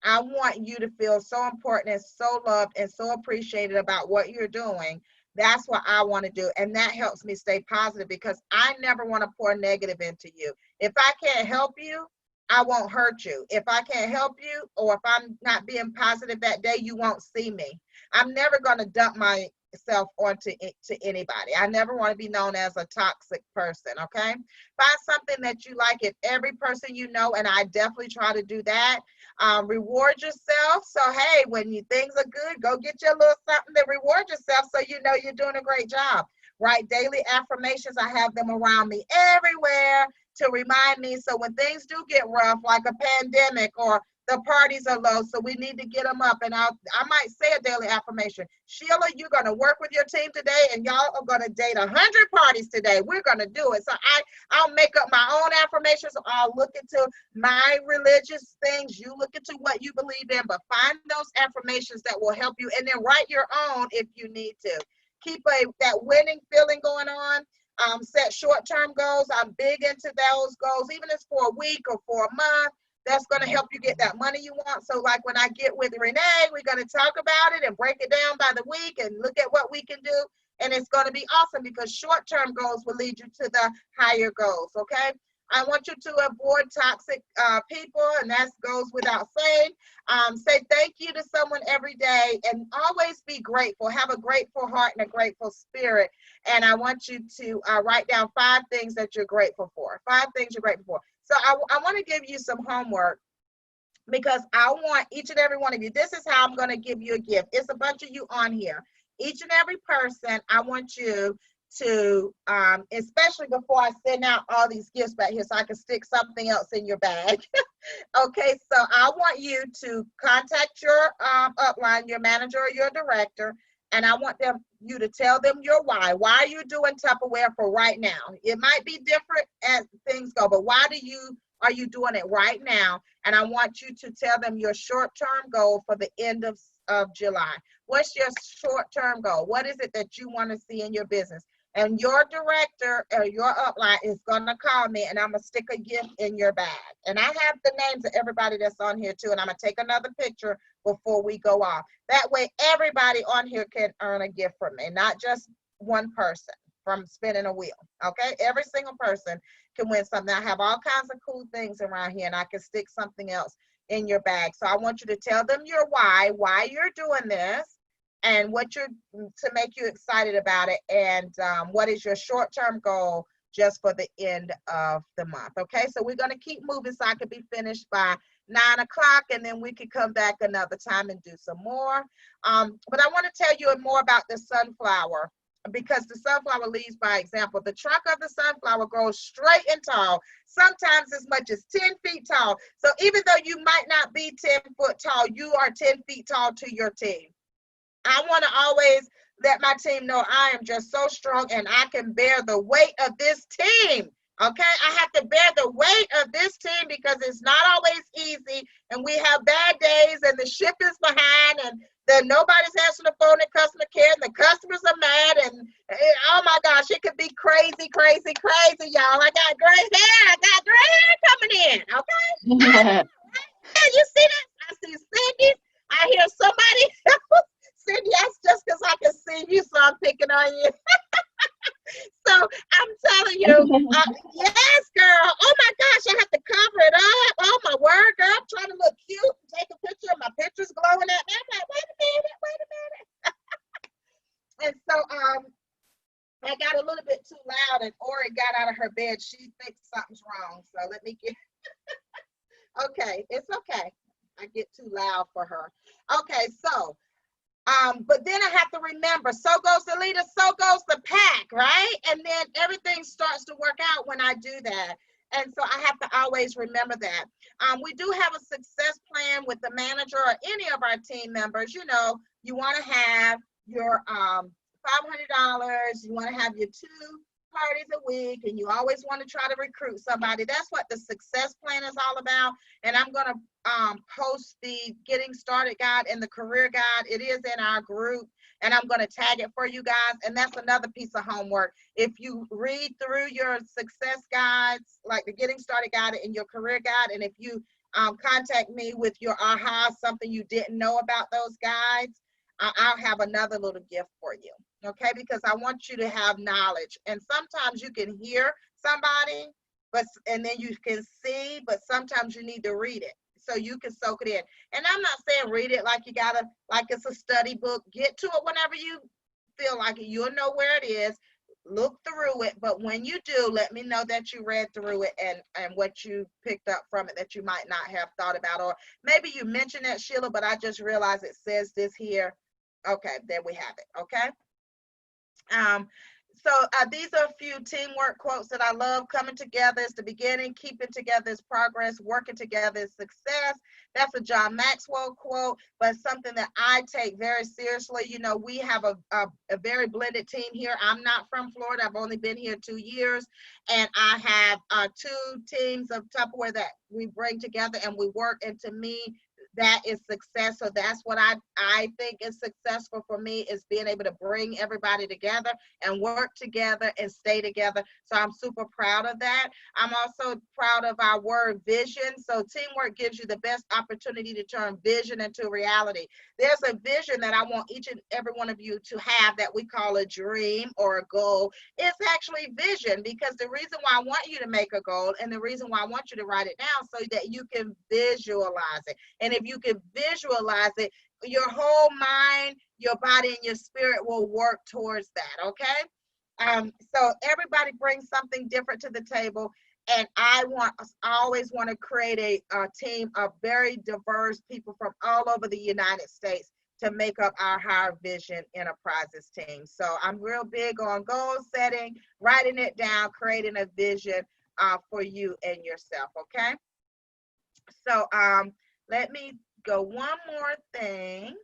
I want you to feel so important and so loved and so appreciated about what you're doing. That's what I want to do. And that helps me stay positive because I never want to pour negative into you. If I can't help you, I won't hurt you. If I can't help you, or if I'm not being positive that day, you won't see me. I'm never going to dump myself onto anybody. I never want to be known as a toxic person, okay? Find something that you like in every person you know, and I definitely try to do that. Reward yourself. So, hey, when things are good, go get your little something to reward yourself so you know you're doing a great job. write daily affirmations. I have them around me everywhere to remind me. So when things do get rough, like a pandemic or the parties are low, so we need to get them up. And I might say a daily affirmation. Sheila, you're going to work with your team today, and y'all are going to date 100 parties today. We're going to do it. So I'll make up my own affirmations. I'll look into my religious things. You look into what you believe in, but find those affirmations that will help you, and then write your own if you need to. Keep that winning feeling going on. Set short-term goals. I'm big into those goals, even if it's for a week or for a month. That's going to help you get that money you want. So like when I get with Renee, we're going to talk about it and break it down by the week and look at what we can do. And it's going to be awesome because short-term goals will lead you to the higher goals, okay? I want you to avoid toxic people, and that goes without saying. Say thank you to someone every day and always be grateful. Have a grateful heart and a grateful spirit. And I want you to write down 5 things that you're grateful for. 5 things you're grateful for. So I want to give you some homework because I want each and every one of you, this is how I'm going to give you a gift. It's a bunch of you on here. Each and every person, I want you to, especially before I send out all these gifts back here so I can stick something else in your bag. Okay, so I want you to contact your upline, your manager or your director, and I want you to tell them your why. Why are you doing Tupperware for right now? It might be different as things go, but why are you doing it right now? And I want you to tell them your short-term goal for the end of July. What's your short-term goal? What is it that you want to see in your business? And your director or your upline is going to call me, and I'm going to stick a gift in your bag. And I have the names of everybody that's on here too, and I'm going to take another picture before we go off. That way everybody on here can earn a gift from me, not just one person from spinning a wheel, okay? Every single person can win something. I have all kinds of cool things around here, and I can stick something else in your bag. So I want you to tell them your why you're doing this, and what to make you excited about it, and what is your short-term goal just for the end of the month. Okay, so we're going to keep moving so I can be finished by 9 o'clock, and then we can come back another time and do some more. But I want to tell you more about the sunflower, because the sunflower leads by example. The trunk of the sunflower grows straight and tall, sometimes as much as 10 feet tall. So even though you might not be 10 foot tall, you are 10 feet tall to your team. I want to always let my team know I am just so strong and I can bear the weight of this team. Okay, I have to bear the weight of this team because it's not always easy, and we have bad days, and the ship is behind, and then nobody's answering the phone at customer care, and the customers are mad, and oh my gosh, it could be crazy, crazy, crazy, y'all. I got gray hair coming in. Okay, you see that? I see Cindy. I hear somebody else. Cindy, that's just because I can see you, so I'm picking on you. So I'm telling you, yes, girl. Oh my gosh, I have to cover it up. Oh my word, girl. I'm trying to look cute and take a picture. My picture's glowing at me. I'm like, wait a minute. And so I got a little bit too loud, and Ori got out of her bed. She thinks something's wrong. So let me get okay, it's okay. I get too loud for her. Okay, so but then I have to remember, so goes the leader, so goes the pack, right? And then everything starts to work out when I do that. And so I have to always remember that. We do have a success plan with the manager or any of our team members. You know, you want to have your $500, you want to have your 2 parties a week, and you always want to try to recruit somebody. That's what the success plan is all about. And I'm going to post the getting started guide and the career guide. It is in our group, and I'm going to tag it for you guys. And that's another piece of homework. If you read through your success guides, like the getting started guide and your career guide, and if you contact me with your aha, something you didn't know about those guides, I'll have another little gift for you. Okay, because I want you to have knowledge. And sometimes you can hear somebody, and then you can see, but sometimes you need to read it so you can soak it in. And I'm not saying read it like you gotta, like it's a study book. Get to it whenever you feel like it. You'll know where it is. Look through it, but when you do, let me know that you read through it and what you picked up from it that you might not have thought about. Or maybe you mentioned that, Sheila, but I just realized it says this here. Okay, there we have it. Okay. So these are a few teamwork quotes that I love. Coming together is the beginning. Keeping together is progress. Working together is success. That's a John Maxwell quote, but something that I take very seriously. You know, we have a very blended team here. I'm not from Florida. I've only been here 2 years, and I have 2 teams of Tupperware that we bring together and we work. And to me, that is success. So that's what I think is successful for me, is being able to bring everybody together and work together and stay together. So I'm super proud of that. I'm also proud of our word vision. So teamwork gives you the best opportunity to turn vision into reality. There's a vision that I want each and every one of you to have that we call a dream or a goal. It's actually vision, because the reason why I want you to make a goal and the reason why I want you to write it down so that you can visualize it. And if you can visualize it, your whole mind, your body, and your spirit will work towards that, okay? So everybody brings something different to the table, and I always want to create a team of very diverse people from all over the United States to make up our Higher Vision Enterprises team. So I'm real big on goal setting, writing it down, creating a vision for you and yourself, okay? So let me go one more thing.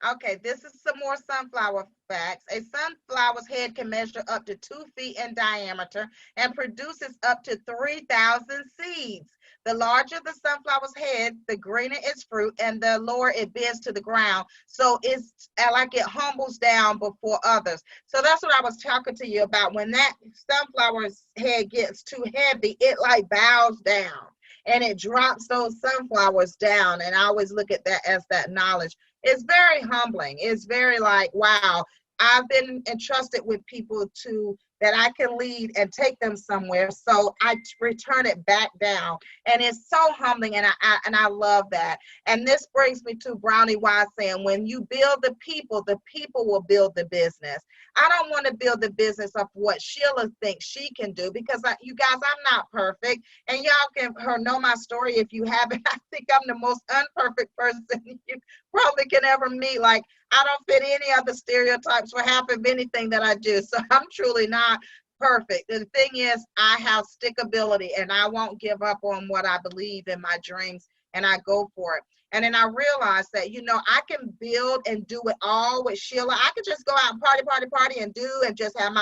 Okay, this is some more sunflower facts. A sunflower's head can measure up to 2 feet in diameter and produces up to 3,000 seeds. The larger the sunflower's head, the greener its fruit, and the lower it bends to the ground. So it's like it humbles down before others. So that's what I was talking to you about. When that sunflower's head gets too heavy, it like bows down and it drops those sunflowers down. And I always look at that as that knowledge. It's very humbling. It's very like, wow, I've been entrusted with people that I can lead and take them somewhere. So I return it back down. And it's so humbling, and I love that. And this brings me to Brownie Wise saying, when you build the people will build the business. I don't want to build the business of what Sheila thinks she can do, because you guys, I'm not perfect. And y'all can know my story if you haven't. I think I'm the most unperfect person you probably can ever meet. Like, I don't fit any of the stereotypes for half of anything that I do. So I'm truly not perfect. The thing is, I have stickability, and I won't give up on what I believe in, my dreams, and I go for it. And then I realized that, you know, I can build and do it all with Sheila. I could just go out and party and do and just have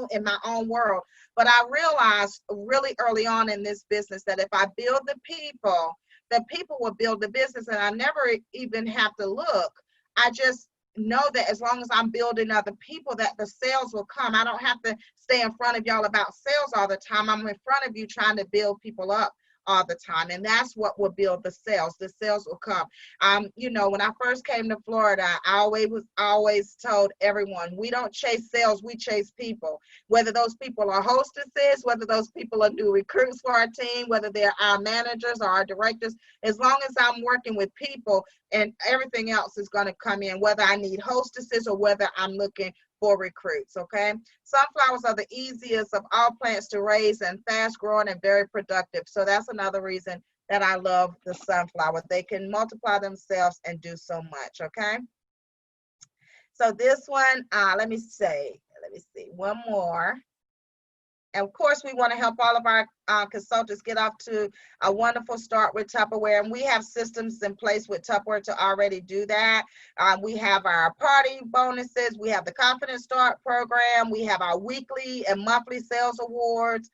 in my own world. But I realized really early on in this business that if I build the people will build the business, and I never even have to look. I just know that as long as I'm building other people, that the sales will come. I don't have to stay in front of y'all about sales all the time. I'm in front of you trying to build people up all the time, and that's what will build the sales. The sales will come. You know, when I first came to Florida, I always told everyone, we don't chase sales, we chase people. Whether those people are hostesses, whether those people are new recruits for our team, whether they're our managers or our directors, as long as I'm working with people, and everything else is going to come in, whether I need hostesses or whether I'm looking for recruits, okay? Sunflowers are the easiest of all plants to raise, and fast growing and very productive. So that's another reason that I love the sunflower. They can multiply themselves and do so much, okay? So this one, let me see, one more. And of course, we want to help all of our consultants get off to a wonderful start with Tupperware. And we have systems in place with Tupperware to already do that. We have our party bonuses. We have the Confident Start program. We have our weekly and monthly sales awards.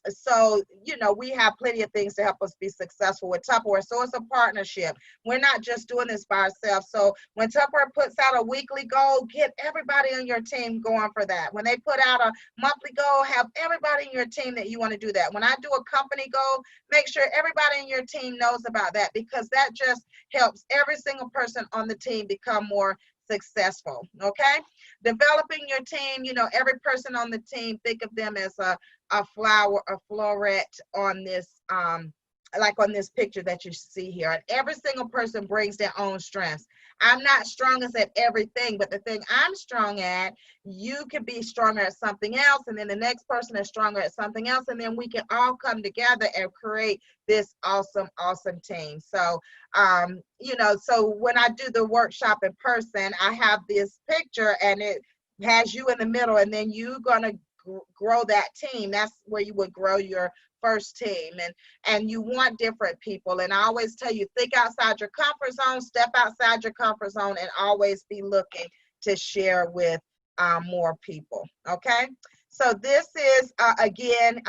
So, you know, we have plenty of things to help us be successful with Tupperware. So it's a partnership. We're not just doing this by ourselves. So when Tupperware puts out a weekly goal, get everybody on your team going for that. When they put out a monthly goal, have everybody in your team that you want to do that. When I do a company goal, make sure everybody in your team knows about that, because that just helps every single person on the team become more successful, okay? Developing your team, you know, every person on the team, think of them as a flower, a floret on this, like on this picture that you see here. And every single person brings their own strengths. I'm not strongest at everything, but the thing I'm strong at, you can be stronger at something else, and then the next person is stronger at something else, and then we can all come together and create this awesome team. So you know, so when I do the workshop in person, I have this picture, and has you in the middle, and then you're gonna grow that team. That's where you would grow your first team, and you want different people. And I always tell you, think outside your comfort zone, step outside your comfort zone, and always be looking to share with more people. Okay, so this is again,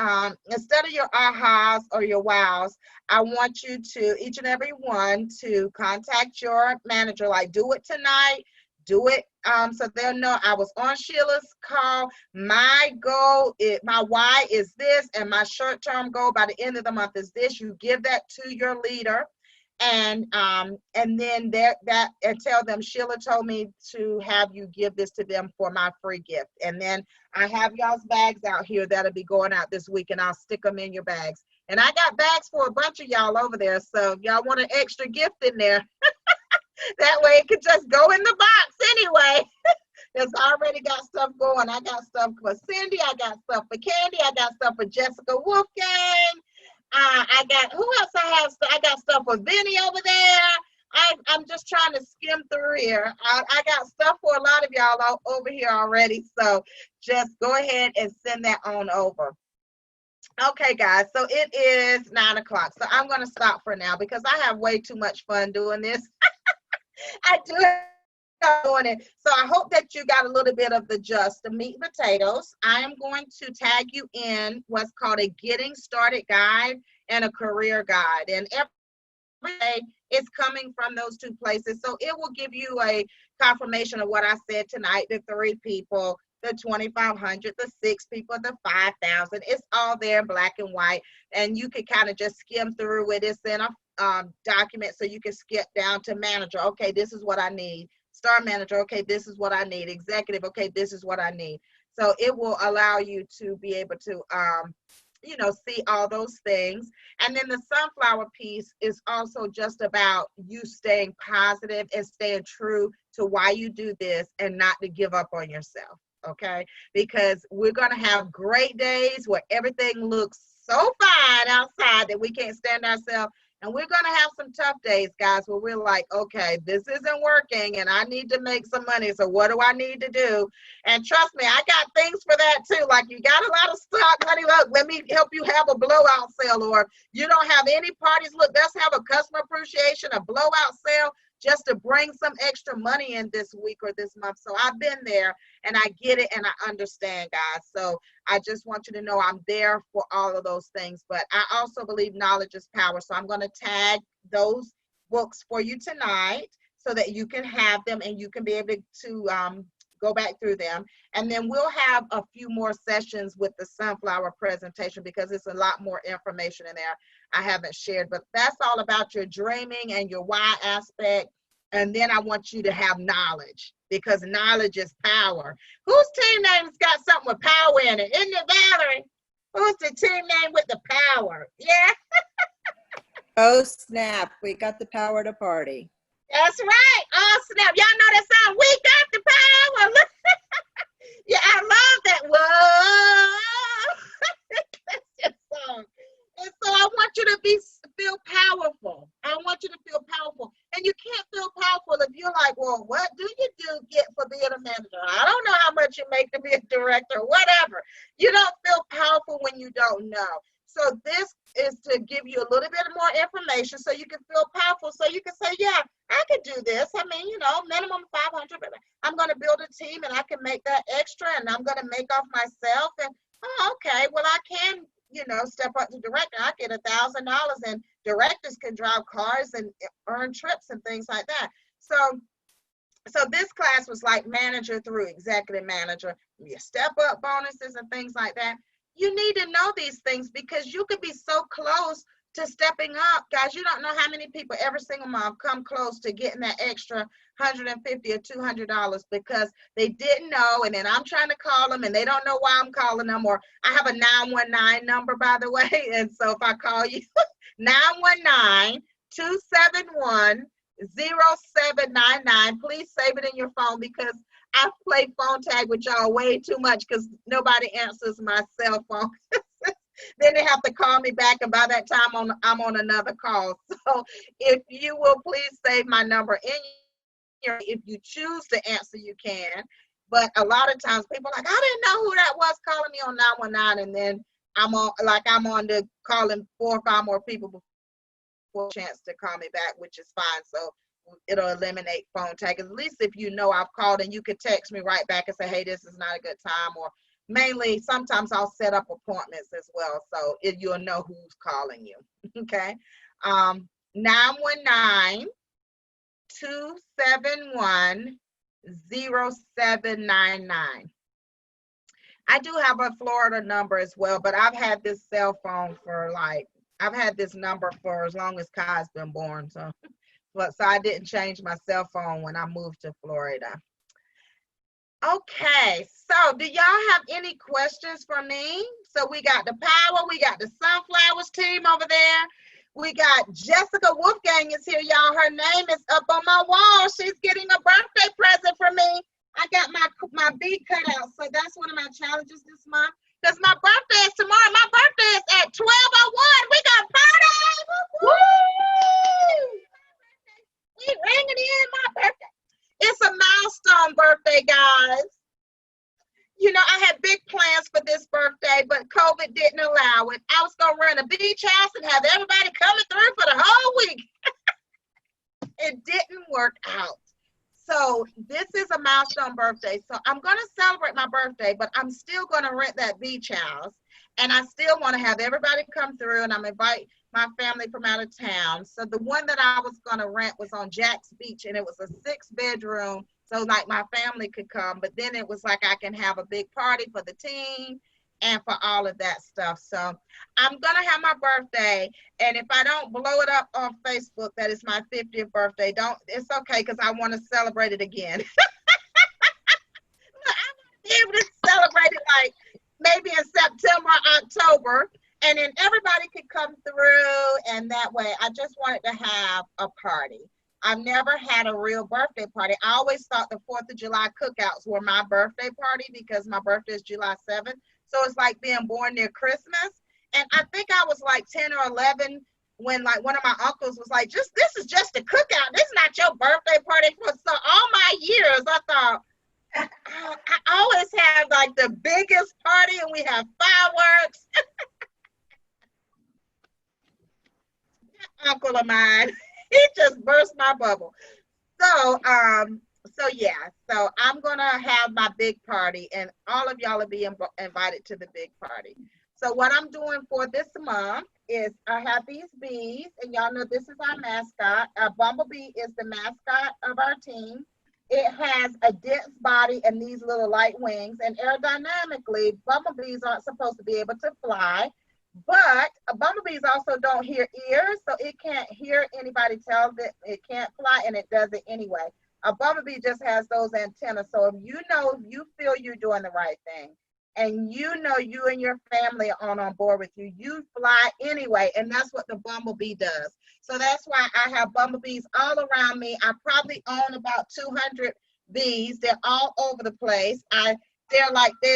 instead of your ahas or your wows, I want you to, each and every one, to contact your manager, like do it tonight, do it so they'll know I was on Sheila's call. My goal, my why is this, and my short-term goal by the end of the month is this. You give that to your leader, and then and tell them Sheila told me to have you give this to them for my free gift. And then I have y'all's bags out here that'll be going out this week, and I'll stick them in your bags. And I got bags for a bunch of y'all over there, so if y'all want an extra gift in there, that way it could just go in the box anyway. Because I already got stuff going. I got stuff for Cindy. I got stuff for Candy. I got stuff for Jessica Wolfgang. I got, who else I have? I got stuff for Vinny over there. I'm just trying to skim through here. I got stuff for a lot of y'all over here already. So just go ahead and send that on over. Okay, guys, so it is 9 o'clock. So I'm going to stop for now because I have way too much fun doing this. I do doing it. So I hope that you got a little bit of the meat and potatoes. I am going to tag you in what's called a getting started guide and a career guide. And every day it's coming from those two places. So it will give you a confirmation of what I said tonight, the 3 people, the 2,500, the 6 people, the 5,000. It's all there in black and white. And you can kind of just skim through it. It's in a document, so you can skip down to manager. Okay, this is what I need. Star manager. Okay, this is what I need. Executive. Okay, this is what I need. So it will allow you to be able to see all those things. And then the sunflower piece is also just about you staying positive and staying true to why you do this and not to give up on yourself. Okay, because we're going to have great days where everything looks so fine outside that we can't stand ourselves. And we're going to have some tough days, guys, where we're like, okay, this isn't working and I need to make some money. So what do I need to do? And trust me, I got things for that too. Like, you got a lot of stock, honey, look, let me help you have a blowout sale. Or you don't have any parties, look, let's have a customer appreciation, a blowout sale, just to bring some extra money in this week or this month. So I've been there and I get it and I understand, guys. So I just want you to know I'm there for all of those things. But I also believe knowledge is power. So I'm going to tag those books for you tonight so that you can have them and you can be able to go back through them. And then we'll have a few more sessions with the sunflower presentation because it's a lot more information in there I haven't shared. But that's all about your dreaming and your why aspect. And then I want you to have knowledge, because knowledge is power. Whose team name's got something with power in it? Isn't it Valerie? Who's the team name with the power? Yeah. Oh, snap. We got the power to party. That's right. Oh, snap. Y'all know that song, We Got the Power. Yeah, I love that. Whoa. That's your song. And so I want you to feel powerful. I want you to feel powerful. And you can't feel powerful if you're like, well, what do you get for being a manager? I don't know how much you make to be a director, whatever. You don't feel powerful when you don't know. So this is to give you a little bit more information so you can feel powerful, so you can say, yeah, I can do this. I mean, minimum 500, but I'm going to build a team and I can make that extra and I'm going to make off myself. And, oh, okay, well, I can, step up to director. I get $1,000 and directors can drive cars and earn trips and things like that. So this class was like manager through executive manager, your step up bonuses and things like that. You need to know these things because you could be so close to stepping up. Guys, you don't know how many people every single month come close to getting that extra $150 or $200 because they didn't know. And then I'm trying to call them and they don't know why I'm calling them. Or I have a 919 number, by the way. And so if I call you, 919-271-0799, please save it in your phone because I play phone tag with y'all way too much because nobody answers my cell phone. Then they have to call me back, and by that time I'm on another call. So if you will please save my number in your, if you choose to answer, you can. But a lot of times people are like, I didn't know who that was calling me on 919, and then I'm on the calling 4 or 5 more people before a chance to call me back, which is fine. So it'll eliminate phone tag. At least if you know I've called, and you could text me right back and say, hey, this is not a good time. Or mainly, sometimes I'll set up appointments as well, so you'll know who's calling you. Okay. 919-271-0799. I do have a Florida number as well, but I've had this cell phone I've had this number for as long as Kai's been born. So I didn't change my cell phone when I moved to Florida. Okay, so do y'all have any questions for me? So we got the power, we got the sunflowers team over there. We got Jessica Wolfgang is here, y'all. Her name is up on my wall. She's getting a birthday present from me. I got my bead cut out, so that's one of my challenges this month. Because my birthday is tomorrow. My birthday is at 12:01. We got party! Woo! We ringing in my birthday. It's a milestone birthday, guys. You know, I had big plans for this birthday, but COVID didn't allow it. I was going to rent a beach house and have everybody coming through for the whole week. It didn't work out. So this is a milestone birthday. So I'm going to celebrate my birthday, but I'm still going to rent that beach house. And I still want to have everybody come through, and I'm invite my family from out of town. So the one that I was going to rent was on Jack's Beach, and it was a 6-bedroom. So like my family could come, but then it was like I can have a big party for the team and for all of that stuff. So I'm going to have my birthday, and if I don't blow it up on Facebook, that is my 50th birthday. It's okay, because I want to celebrate it again. I want to be able to celebrate it like maybe in September, October, and then everybody could come through, and that way I just wanted to have a party. I've never had a real birthday party. I always thought the 4th of July cookouts were my birthday party because my birthday is July 7th. So it's like being born near Christmas. And I think I was like 10 or 11 when like one of my uncles was like, this is just a cookout. This is not your birthday party. So all my years, I thought, I always have like the biggest party, and we have fireworks. Uncle of mine, he just burst my bubble. So yeah, so I'm gonna have my big party, and all of y'all will be invited to the big party. So what I'm doing for this month is I have these bees, and y'all know this is our mascot. Bumblebee is the mascot of our team. It has a dense body and these little light wings, and aerodynamically, bumblebees aren't supposed to be able to fly, but bumblebees also don't hear ears, so it can't hear anybody tell that it can't fly, and it does it anyway. A bumblebee just has those antennas, so if you feel you're doing the right thing, and you know you and your family are on board with you, you fly anyway, and that's what the bumblebee does. So that's why I have bumblebees all around me. I probably own about 200 bees. They're all over the place. They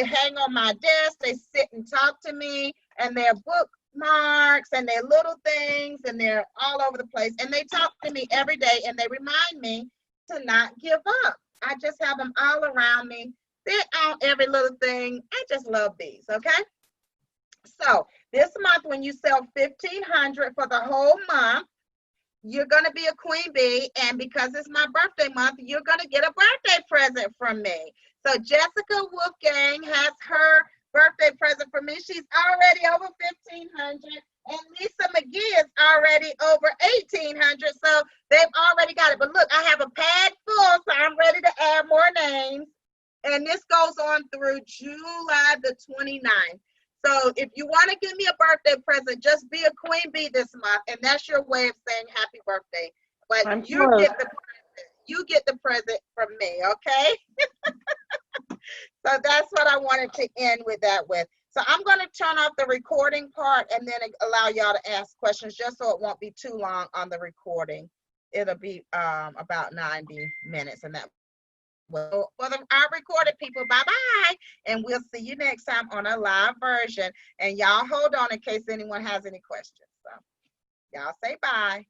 hang on my desk, they sit and talk to me, and they're bookmarks, and they're little things, and they're all over the place, and they talk to me every day, and they remind me to not give up. I just have them all around me. They're on every little thing. I just love bees, okay? So this month, when you sell 1,500 for the whole month, you're going to be a queen bee, and because it's my birthday month, you're going to get a birthday present from me. So Jessica Wolfgang has her birthday present for me. She's already over 1,500, and Lisa McGee is already over 1,800, so they've already got it. But look, I have a pad full, so I'm ready to add more names, and this goes on through July the 29th. So if you want to give me a birthday present, just be a queen bee this month, and that's your way of saying happy birthday. But you get the present from me, okay? So that's what I wanted to end with that with. So I'm going to turn off the recording part and then allow y'all to ask questions, just so it won't be too long on the recording. It'll be about 90 minutes, and that. Well, for our recorded people, bye-bye, and we'll see you next time on a live version. And y'all hold on in case anyone has any questions. So y'all say bye.